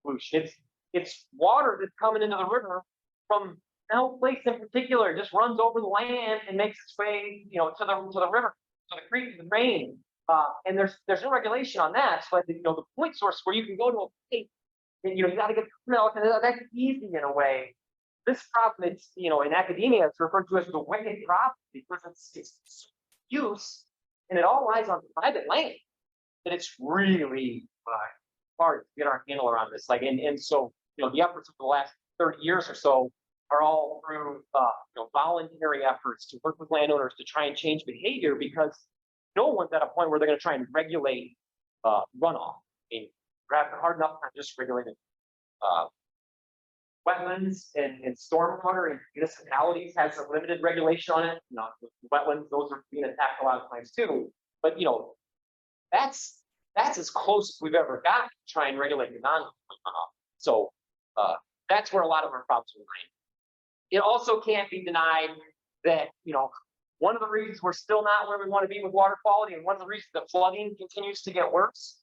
pollution. It's water that's coming into the river from no place in particular. It just runs over the land and makes its way, to the river, to the creek, to the rain. And there's no regulation on that. So the point source where you can go to a place and you got to get milk, and that's easy in a way. This problem, it's in academia, it's referred to as the wicked problem, because it's use, and it all lies on private land. And it's really hard to get our handle around this. And so the efforts of the last 30 years or so are all through voluntary efforts to work with landowners to try and change behavior, because no one's at a point where they're going to try and regulate runoff. I mean, we're having a hard enough time just regulating wetlands and stormwater, and municipalities has a limited regulation on it. Wetlands, those are being attacked a lot of times too. But that's as close as we've ever got to try and regulate the non-runoff. So that's where a lot of our problems are lying. It also can't be denied that one of the reasons we're still not where we want to be with water quality, and one of the reasons that flooding continues to get worse,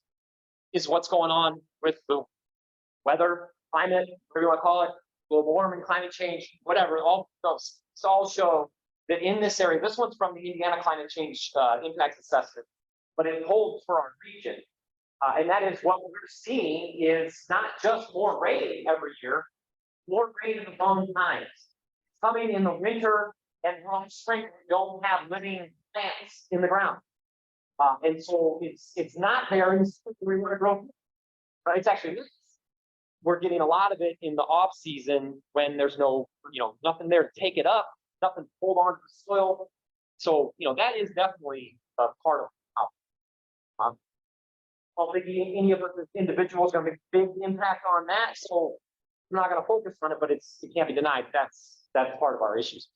is what's going on with the weather, climate, whatever you want to call it, global warming, climate change, whatever. All those all show that in this area, this one's from the Indiana Climate Change Impact Assessment, but it holds for our region. And that is what we're seeing is not just more rain every year, more rain in the wrong times. Coming in the winter and wrong spring, we don't have living plants in the ground. And so it's not there in the spring where we want to grow. But it's actually, we're getting a lot of it in the off season when there's no, nothing there to take it up, nothing to hold on to the soil. So, that is definitely a part of the problem. I don't think any of us as individuals are going to make a big impact on that. So I'm not going to focus on it, but it can't be denied. That's part of our issues.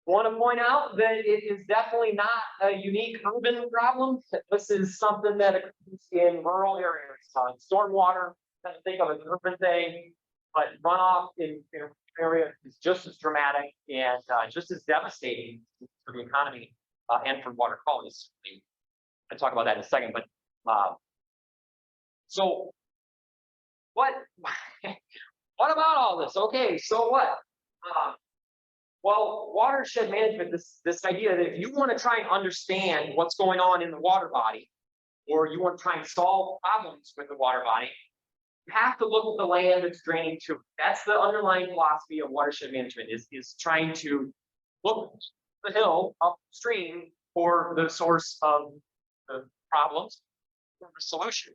I want to point out that it is definitely not a unique urban problem. This is something that occurs in rural areas. Stormwater, I think of as an urban thing, but runoff in area is just as dramatic and just as devastating for the economy and for water quality. I'll talk about that in a second, but so what about all this? Okay, so what? Well, watershed management, this idea that if you want to try and understand what's going on in the water body, or you want to try and solve problems with the water body, you have to look at the land it's draining to. That's the underlying philosophy of watershed management, is trying to look the hill upstream for the source of the problems, for the solution.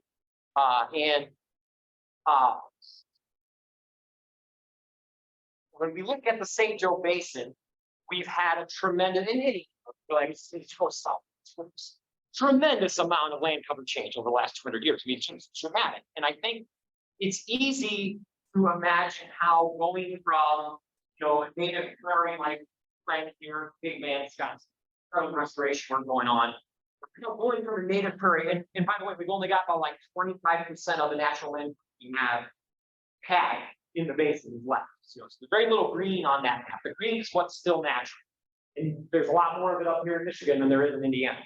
When we look at the St. Joe Basin, we've had a tremendous, tremendous amount of land cover change over the last 200 years. I mean, it's dramatic. And I think it's easy to imagine how going from, a native prairie like right here, Big Man, Scott's restoration work going on. Going from a native prairie, and by the way, we've only got about like 25% of the natural land we have had in the basin is left. So there's very little green on that map. The green is what's still natural. And there's a lot more of it up here in Michigan than there is in Indiana.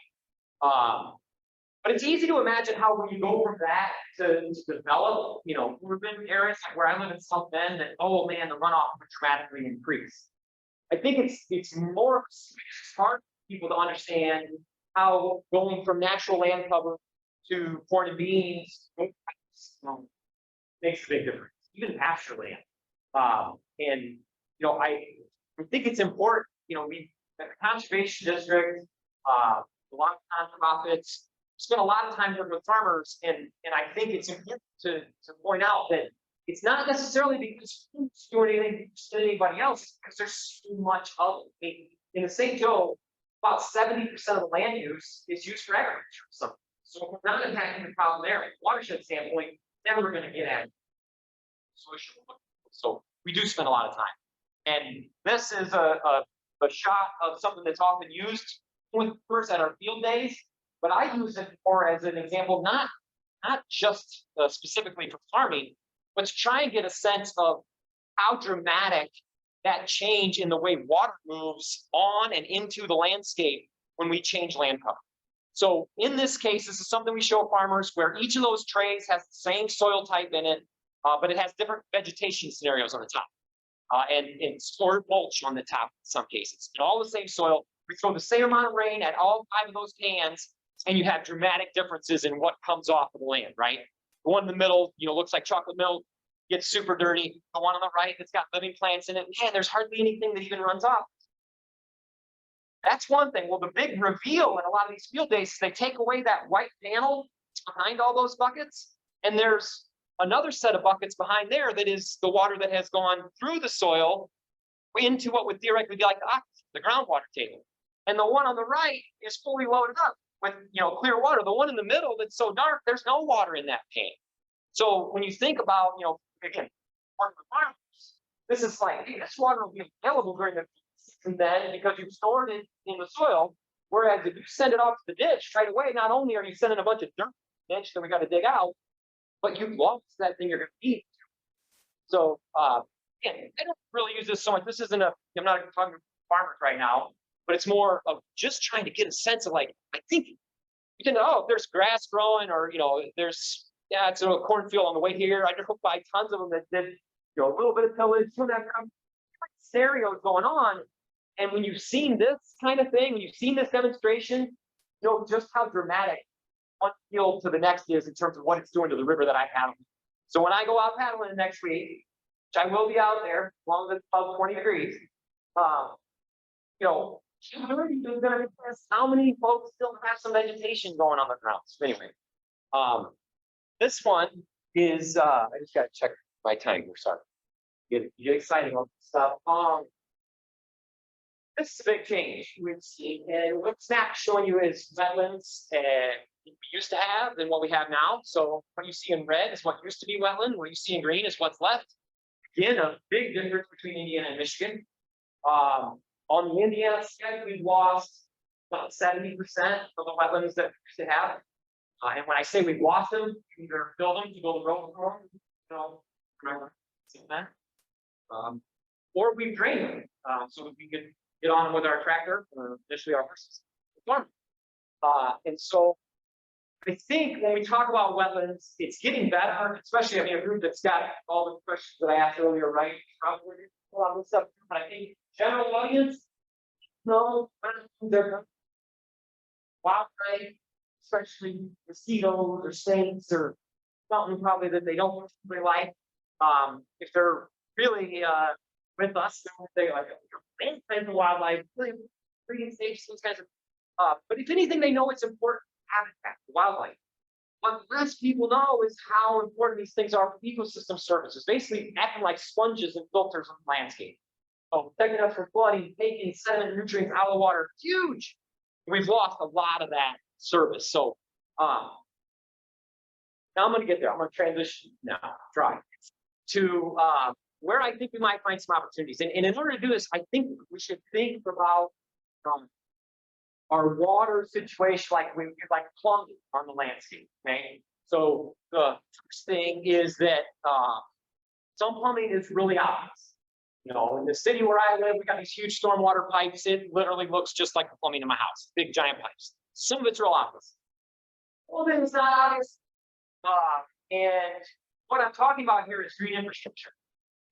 But it's easy to imagine how when you go from that to develop, urban areas like where I live in South Bend, that, oh man, the runoff would dramatically increase. I think it's more hard for people to understand how going from natural land cover to corn and beans makes a big difference, even pasture land. And I think it's important, we the conservation district, a lot of nonprofits spend a lot of time working with farmers, and I think it's important to point out that it's not necessarily because who's doing anything to anybody else, because there's so much of it. In the St. Joe, about 70% of the land use is used for agriculture. So if we're not attacking the problem there, from a watershed standpoint, then we're going to get at solution. So we do spend a lot of time. And this is a shot of something that's often used with first at our field days, but I use it more as an example, not just specifically for farming, but to try and get a sense of how dramatic that change in the way water moves on and into the landscape when we change land cover. So in this case, this is something we show farmers where each of those trays has the same soil type in it, but it has different vegetation scenarios on the top. And stored mulch on the top in some cases. And all the same soil, we throw the same amount of rain at all 5 of those cans, and you have dramatic differences in what comes off of the land, right? The one in the middle, looks like chocolate milk, gets super dirty. The one on the right that's got living plants in it, man, there's hardly anything that even runs off. That's one thing. Well, the big reveal in a lot of these field days is they take away that white panel behind all those buckets, and there's another set of buckets behind there that is the water that has gone through the soil into what would theoretically be like the groundwater table. And the one on the right is fully loaded up with, clear water. The one in the middle that's so dark, there's no water in that pan. So when you think about, again, part of the farmers, this is like, hey, this water will be available during the season then because you've stored it in the soil. Whereas if you send it off to the ditch right away, not only are you sending a bunch of dirt to the ditch that we got to dig out, but you've lost that thing you're going to eat. So, again, I don't really use this so much. This isn't I'm not talking to farmers right now, but it's more of just trying to get a sense of like, I think, if there's grass growing or, there's, it's a cornfield on the way here. I drove by tons of them that did, a little bit of tillage, some of that scenarios going on. And when you've seen this kind of thing, when you've seen this demonstration, just how dramatic one field to the next is in terms of what it's doing to the river that I paddle. So when I go out paddling next week, which I will be out there as long as it's above 20 degrees, how many folks still have some vegetation going on the ground? So anyway, this one is I just gotta check my time here. Sorry, get excited about this stuff. This is a big change we've seen, and what Snap showing you is wetlands we used to have than what we have now. So what you see in red is what used to be wetland. What you see in green is what's left. Again, a big difference between Indiana and Michigan. On the Indiana side, we've lost about 70% of the wetlands that we used to have. And when I say we've lost them, you either build them to build a road for them, remember, that. Or we've drained them so that we could get on with our tractor or initially our horses. And so I think when we talk about wetlands, it's getting better, especially a group that's got all the questions that I asked earlier, right? Probably a lot of this stuff, but I think general audience, no, they're wildlife, especially mosquitoes or snakes or something probably that they don't really like. If they're really with us, they like kinds of wildlife, breeding snakes, those kinds of. But if anything, they know it's important habitat, wildlife. What less people know is how important these things are for ecosystem services, basically acting like sponges and filters on the landscape. So protecting us from flooding, taking sediment and nutrients out of the water, huge. We've lost a lot of that service. So now I'm going to get there. I'm going to transition now, to where I think we might find some opportunities. And in order to do this, I think we should think about our water situation like plumbing on the landscape. Okay, so the first thing is that some plumbing is really obvious. In the city where I live, we got these huge stormwater pipes. It literally looks just like the plumbing in my house, big giant pipes. Some of it's real obvious. Well, then it's not obvious. And what I'm talking about here is green infrastructure.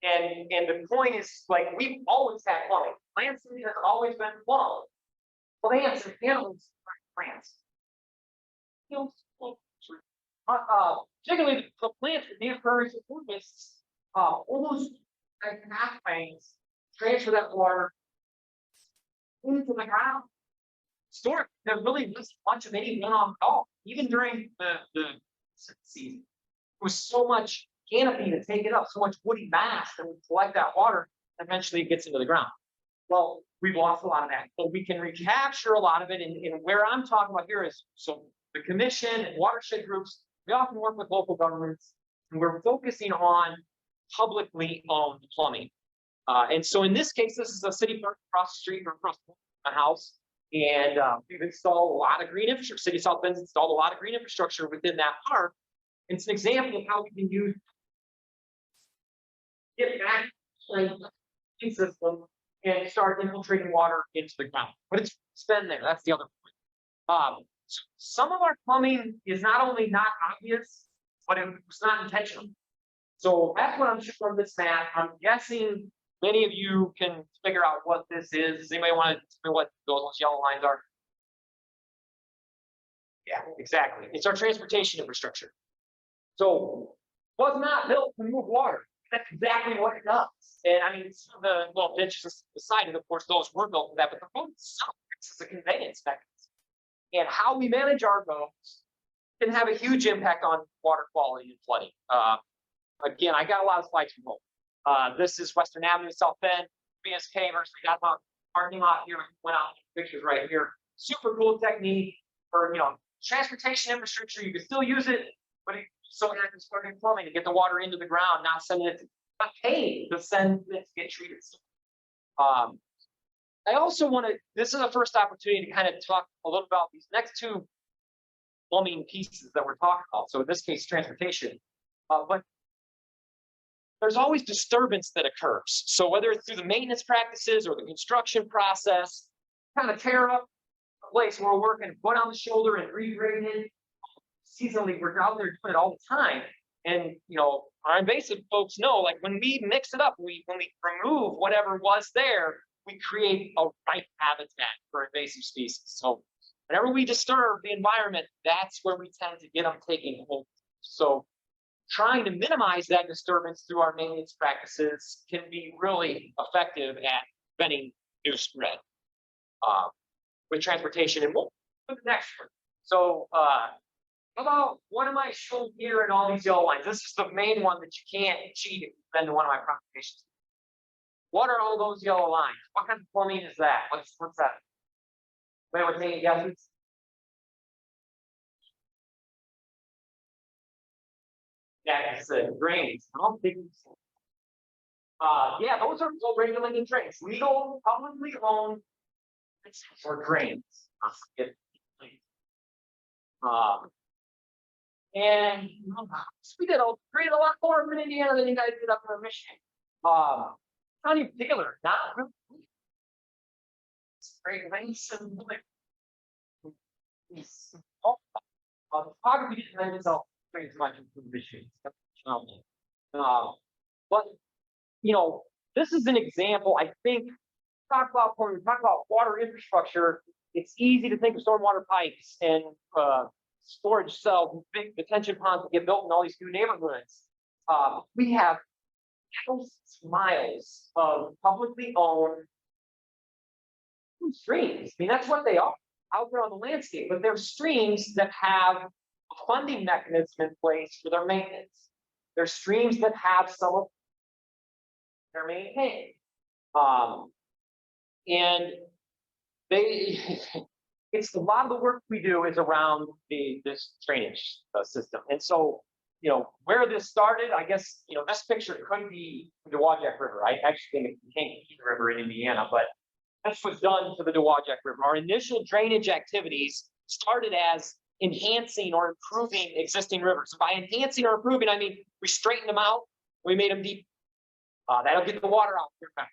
And the point is, like, we've always had plumbing. Lansing has always been plumbed. Plants and animals, plants. Particularly the plants that encourage improvements, almost like pathways, transfer that water into the ground. Store there really wasn't much of any runoff at all, even during the season. There was so much canopy to take it up, so much woody mass that would collect that water. Eventually, it gets into the ground. Well, we've lost a lot of that, but we can recapture a lot of it. And where I'm talking about here is so the commission and watershed groups. We often work with local governments, and we're focusing on publicly owned plumbing. And so in this case, this is a city park across the street or across my house. And we've installed a lot of green infrastructure. City of South Bend's installed a lot of green infrastructure within that park. And it's an example of how we can use get back to system and start infiltrating water into the ground. But it's been there. That's the other point. So some of our plumbing is not only not obvious, but it was not intentional. So that's what I'm showing this map. I'm guessing many of you can figure out what this is. Does anybody want to tell me what those yellow lines are? Yeah, exactly. It's our transportation infrastructure. So was not built to move water. That's exactly what it does. And I mean, some of the ditches aside, and of course, those were built for that, but the road itself is a conveyance mechanism. And how we manage our roads can have a huge impact on water quality and flooding. again, I got a lot of slides from home. This is Western Avenue, South Bend, BSK versus we got about parking lot here. Went out pictures right here. Super cool technique for transportation infrastructure. You can still use it, but so you can start in plumbing to get the water into the ground, not sending it to pay to send it to get treated. I also want to. This is the first opportunity to kind of talk a little about these next two plumbing pieces that we're talking about. So in this case, transportation, but there's always disturbance that occurs. So whether it's through the maintenance practices or the construction process, kind of tear up a place where we're working, put on the shoulder and regrade it. Seasonally, we're out there doing it all the time. And our invasive folks know, like when we mix it up, when we remove whatever was there, we create a right habitat for invasive species. So whenever we disturb the environment, that's where we tend to get them taking hold. So trying to minimize that disturbance through our maintenance practices can be really effective at preventing new spread with transportation. And we'll put the next one. So how about what am I showing here in all these yellow lines? This is the main one that you can't cheat if you've been to one of my presentations. What are all those yellow lines? What kind of plumbing is that? What's that? Anyone take any guesses? Yeah, it's drains. I don't think yeah, those are all regulated drains. Legal, publicly owned or drains. And we created a lot more in Indiana than you guys did up in Michigan. County in particular, not really. Great Basin. The topography didn't lend itself very much into Michigan. But this is an example. I think when we talk about water infrastructure, it's easy to think of stormwater pipes and storage cells, big detention ponds that get built in all these new neighborhoods. We have thousands of miles of publicly owned streams. I mean, that's what they are out there on the landscape, but they're streams that have a funding mechanism in place for their maintenance. They're streams that have some of their maintained. And it's a lot of the work we do is around this drainage system. And so, where this started, I guess, this picture could be the Dowagiac River. I actually think it became the river in Indiana, but this was done to the Dowagiac River. Our initial drainage activities started as enhancing or improving existing rivers. By enhancing or improving, I mean, we straightened them out, we made them deep. That'll get the water out there. We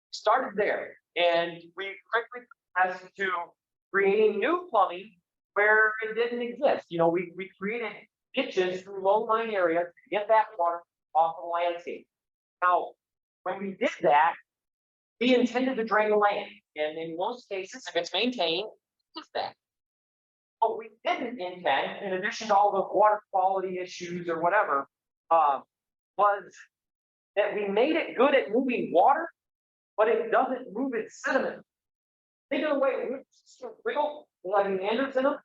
started there, and we quickly progressed to creating new plumbing where it didn't exist. We created ditches through low-lying areas to get that water off the landscape. Now, when we did that, we intended to drain the land, and in most cases, if it's maintained, it's that. What we didn't intend, in addition to all the water quality issues or whatever, was that we made it good at moving water, but it doesn't move its sediment. Think of the way it moves, wiggle, like meanders in them.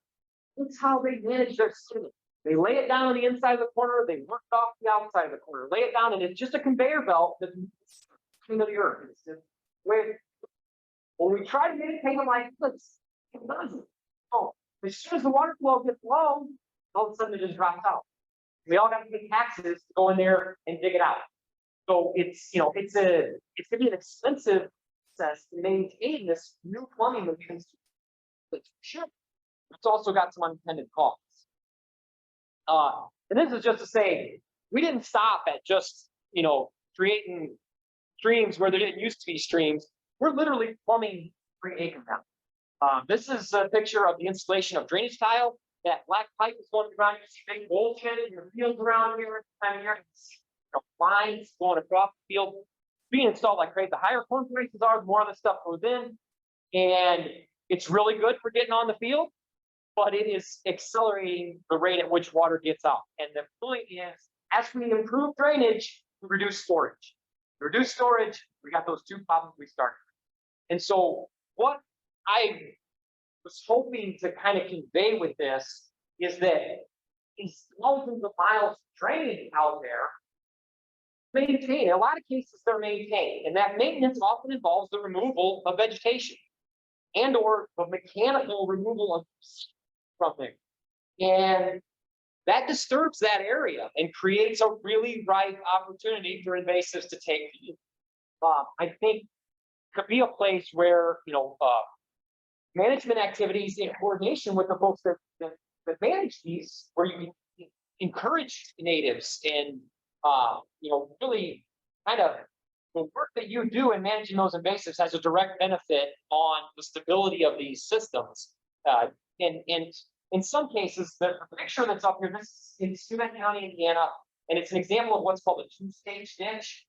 That's how they manage their sediment. They lay it down on the inside of the corner, they work it off the outside of the corner, lay it down, and it's just a conveyor belt that's into the earth. It's just when we try to maintain them like this, it doesn't. Oh, as soon as the water flow gets low, all of a sudden it just drops out. We all got to pay taxes to go in there and dig it out. So it's gonna be an expensive process to maintain this new plumbing that we can. Sure, it's also got some unintended costs. And this is just to say, we didn't stop at just creating streams where there didn't used to be streams. We're literally plumbing 3 acres now. This is a picture of the installation of drainage tile. That black pipe is going around. You see big bulkhead in your fields around here at the time of year. Lines going across the field, being installed like crazy. The higher corn prices are, the more of the stuff goes in, and it's really good for getting on the field, but it is accelerating the rate at which water gets out. And the point is, as we improve drainage, we reduce storage. Reduce storage, we got those 2 problems we started. And so what I was hoping to kind of convey with this is that these thousands of miles of drainage out there maintained. In a lot of cases, they're maintained, and that maintenance often involves the removal of vegetation and or the mechanical removal of from there. And that disturbs that area and creates a really ripe opportunity for invasives to take. I think could be a place where, management activities in coordination with the folks that manage these, where you can encourage natives and, really kind of the work that you do in managing those invasives has a direct benefit on the stability of these systems. And in some cases, the picture that's up here, this is in Steuben County, Indiana, and it's an example of what's called a two-stage ditch.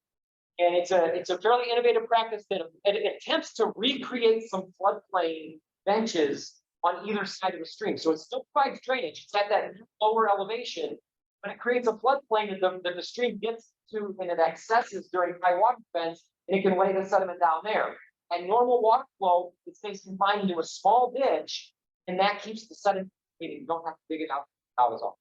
And it's a fairly innovative practice that it attempts to recreate some floodplain benches on either side of the stream. So it still provides drainage. It's at that lower elevation, but it creates a floodplain that the stream gets to and it accesses during high water events, and it can lay the sediment down there. And normal water flow, it stays confined into a small ditch, and that keeps the sediment. You don't have to dig it out as often.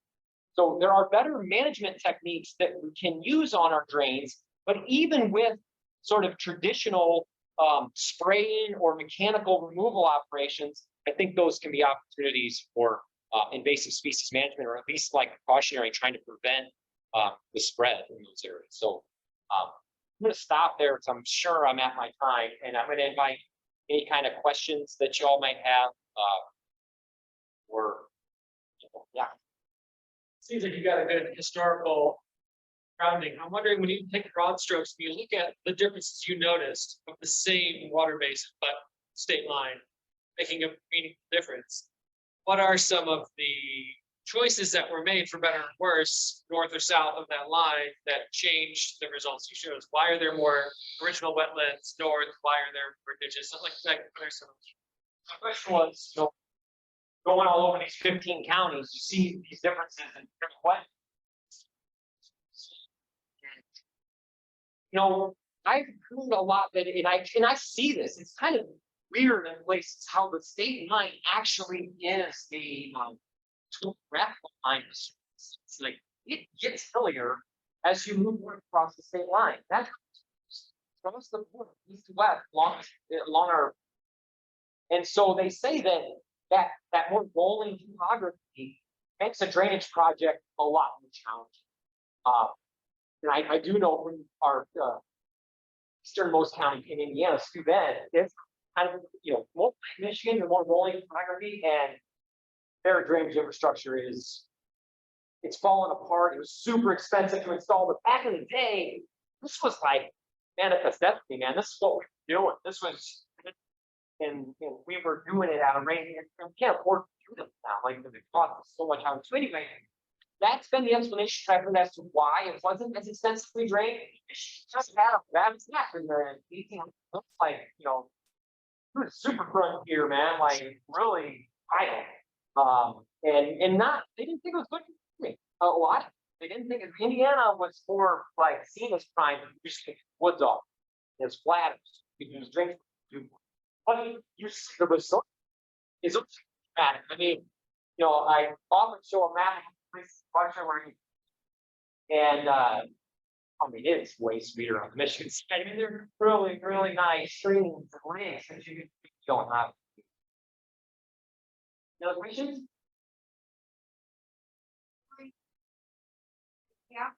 So there are better management techniques that we can use on our drains, but even with sort of traditional spraying or mechanical removal operations, I think those can be opportunities for invasive species management, or at least like precautionary, trying to prevent the spread in those areas. So I'm going to stop there because I'm sure I'm at my time, and I'm going to invite any kind of questions that you all might have. Yeah. Seems like you got a good historical grounding. I'm wondering, when you take broad strokes, when you look at the differences you noticed of the same water basin, but state line, making a meaningful difference, what are some of the choices that were made, for better or worse, north or south of that line, that changed the results you showed us? Why are there more original wetlands north? Why are there more ditches? Something like that. What are some of My question was, going all over these 15 counties, you see these differences in what? I've heard a lot that, and I see this. It's kind of weird in places how the state line actually is the graphical line. It's like it gets hillier as you move across the state line. That's across the board, east to west, along our. And so they say that more rolling topography makes a drainage project a lot more challenging. And I do know from our easternmost county in Indiana, Steuben, it's kind of, more like Michigan, the more rolling topography, and their drainage infrastructure it's fallen apart. It was super expensive to install, but back in the day, this was like manifest destiny, man. This is what we were doing. This was, and we were doing it at a rate, and we can't afford to do this now. Like, it cost us so much. So anyway, that's been the explanation I've heard as to why it wasn't as extensively drained. It just had a bad snap in the 18. Looks like, it was super frontier, man, like really idle. And not, they didn't think it was good for me. A lot. They didn't think Indiana was more like seen as prime, just take woods off. It's flat. You can use drink. But the result is dramatic. I mean, I often show a map of where and it's way sweeter on the Michigan side. I mean, they're really, really nice streams and lakes that you don't have. Any other questions? Yeah.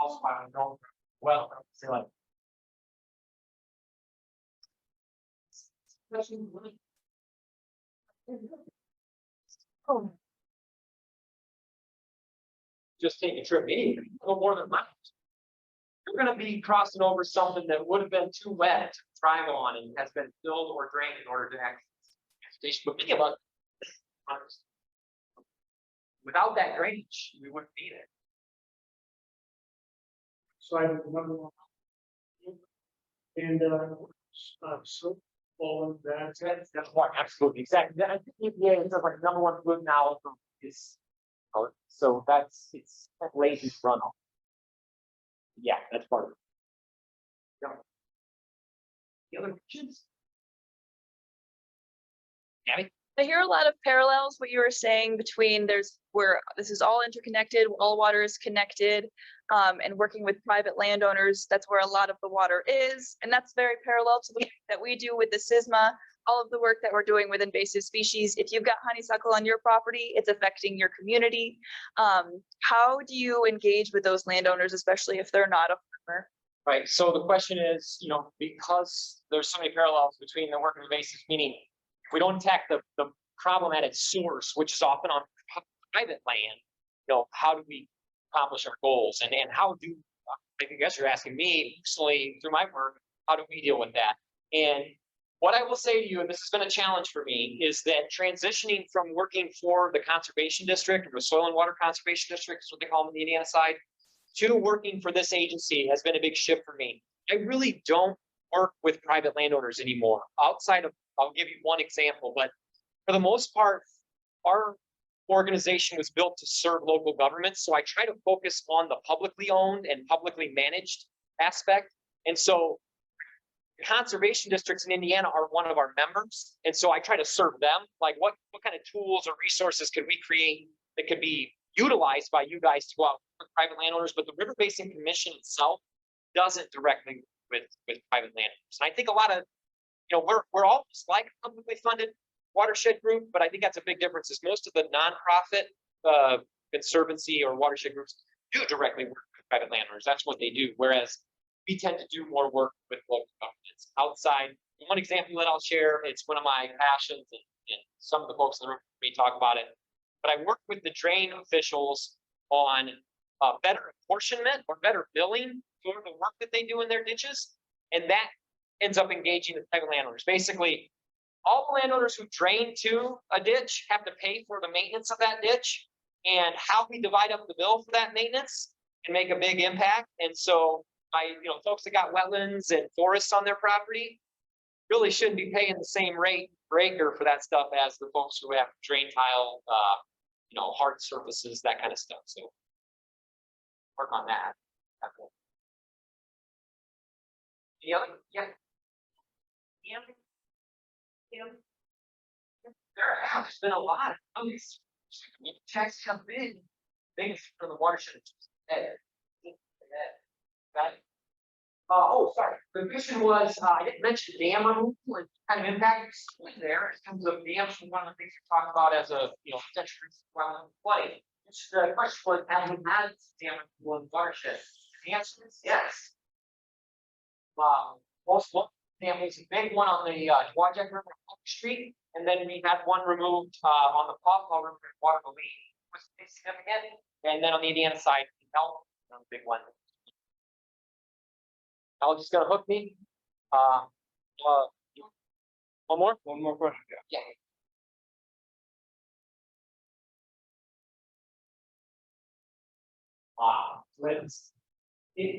Also, I don't know. Well, say like. Just take a trip, no more than that. You're going to be crossing over something that would have been too wet to drive on and has been filled or drained in order to access the station. But think about it. Without that drainage, we wouldn't need it. So I have number one. And so all of that. That's one, absolutely, exactly. I think EPA is like number one food now is So it's lazy runoff. Yeah, that's part of it. Yeah. The other questions? Abby? I hear a lot of parallels, what you were saying between where this is all interconnected, all water is connected, and working with private landowners, that's where a lot of the water is. And that's very parallel to the work that we do with the SISMA, all of the work that we're doing with invasive species. If you've got honeysuckle on your property, it's affecting your community. How do you engage with those landowners, especially if they're not a farmer? Right, so the question is, because there's so many parallels between the work of invasives, meaning if we don't attack the problem at its source, which is often on private land, how do we accomplish our goals? And how do, I guess you're asking me personally through my work, how do we deal with that? And what I will say to you, and this has been a challenge for me, is that transitioning from working for the conservation district or the soil and water conservation district, is what they call them on the Indiana side, to working for this agency has been a big shift for me. I really don't work with private landowners anymore. Outside of, I'll give you one example, but for the most part, our organization was built to serve local governments. So I try to focus on the publicly owned and publicly managed aspect. And so conservation districts in Indiana are one of our members. And so I try to serve them. Like what kind of tools or resources could we create that could be utilized by you guys to go out with private landowners? But the River Basin Commission itself doesn't directly with private landowners. And I think a lot of, we're almost like a publicly funded watershed group, but I think that's a big difference is most of the nonprofit conservancy or watershed groups do directly work with private landowners. That's what they do. Whereas we tend to do more work with local governments outside. One example that I'll share, it's one of my passions, and some of the folks in the room may talk about it, but I work with the drain officials on better apportionment or better billing for the work that they do in their ditches. And that ends up engaging the private landowners. Basically, all the landowners who drain to a ditch have to pay for the maintenance of that ditch, and how we divide up the bill for that maintenance can make a big impact. And so folks that got wetlands and forests on their property really shouldn't be paying the same rate per acre for that stuff as the folks who have drain tile, hard surfaces, that kind of stuff. So work on that. Any other? Yeah. There's been a lot of these checks have been things for the watershed. Oh, sorry. The mission was, I didn't mention dam removal and kind of impact there in terms of dams. One of the things we talk about as a potential flooding. The question was, have we had dam removal in the watershed? The answer is yes. Most dam was a big one on the Wajak River Street, and then we had one removed on the Pawpaw River in Waterloo, was significant, and then on the Indiana side, a big one. Alex is gonna hook me. One more question. Yeah.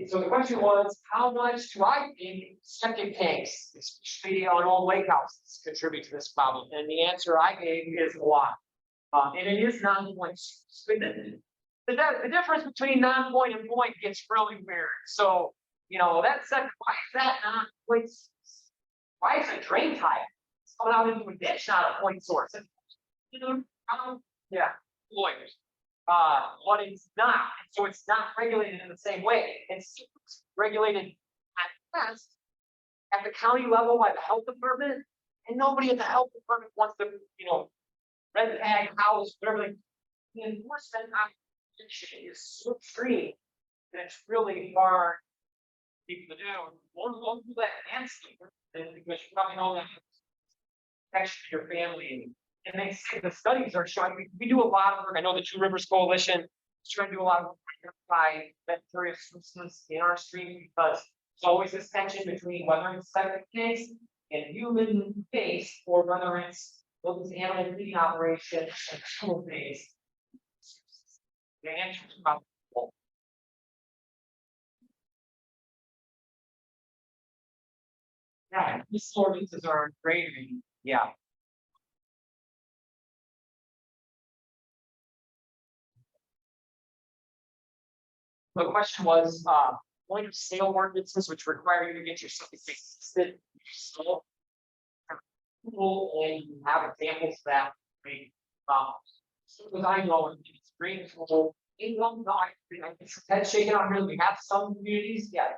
So the question was, how much do I think septic tanks, especially on old lake houses, contribute to this problem? And the answer I gave is a lot. And it is non-point. The difference between non-point and point gets really weird. So, that said, why is that not point? Why is a drain tile? It's coming out into a ditch, not a point source. Yeah, lawyers. But it's not. So it's not regulated in the same way. It's regulated at best at the county level by the health department, and nobody at the health department wants to, red tag house, whatever. The enforcement is so extreme that it's really hard for people to do. Won't do that landscaper, because you probably know that protection to your family. And they say the studies are showing we do a lot of work. I know the Two Rivers Coalition is trying to do a lot of work by bacteria substance in our stream, because there's always this tension between whether it's septic tanks and human waste, or whether it's animal feeding operation and human waste. The answer is probably both. Yeah, these ordinances are engraving. Yeah. The question was, point of sale ordinances which require you to get your septic listed. So, and you have examples of that. Because I know it's green school, England, no, head shaking out here, we have some communities, yeah.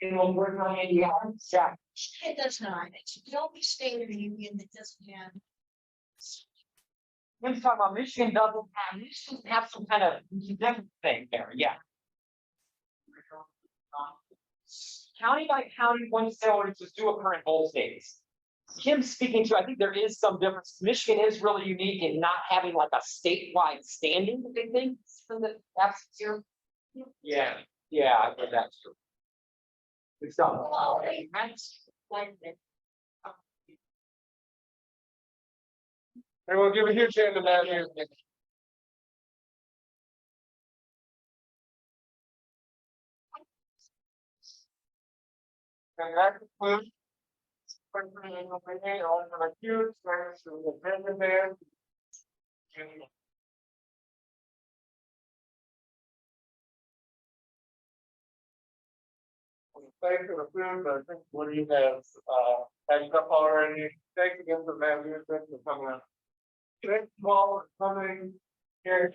And we're working on it, yeah, It does not, it's the only state of the union that doesn't have. I'm talking about Michigan doesn't have some kind of different thing there, yeah. County by county, one sale ordinances do occur in both states. Kim's speaking to, I think there is some difference. Michigan is really unique in not having like a statewide standing, the big thing, for the, that's here. Yeah, yeah, I think that's true. Good stuff. Well, that's like that. And we'll give a huge hand to Matt here. And that concludes. Thanks for the food, but I think what do you have, packed up already? Thanks again for that, thanks for coming out. Thanks you all for coming here.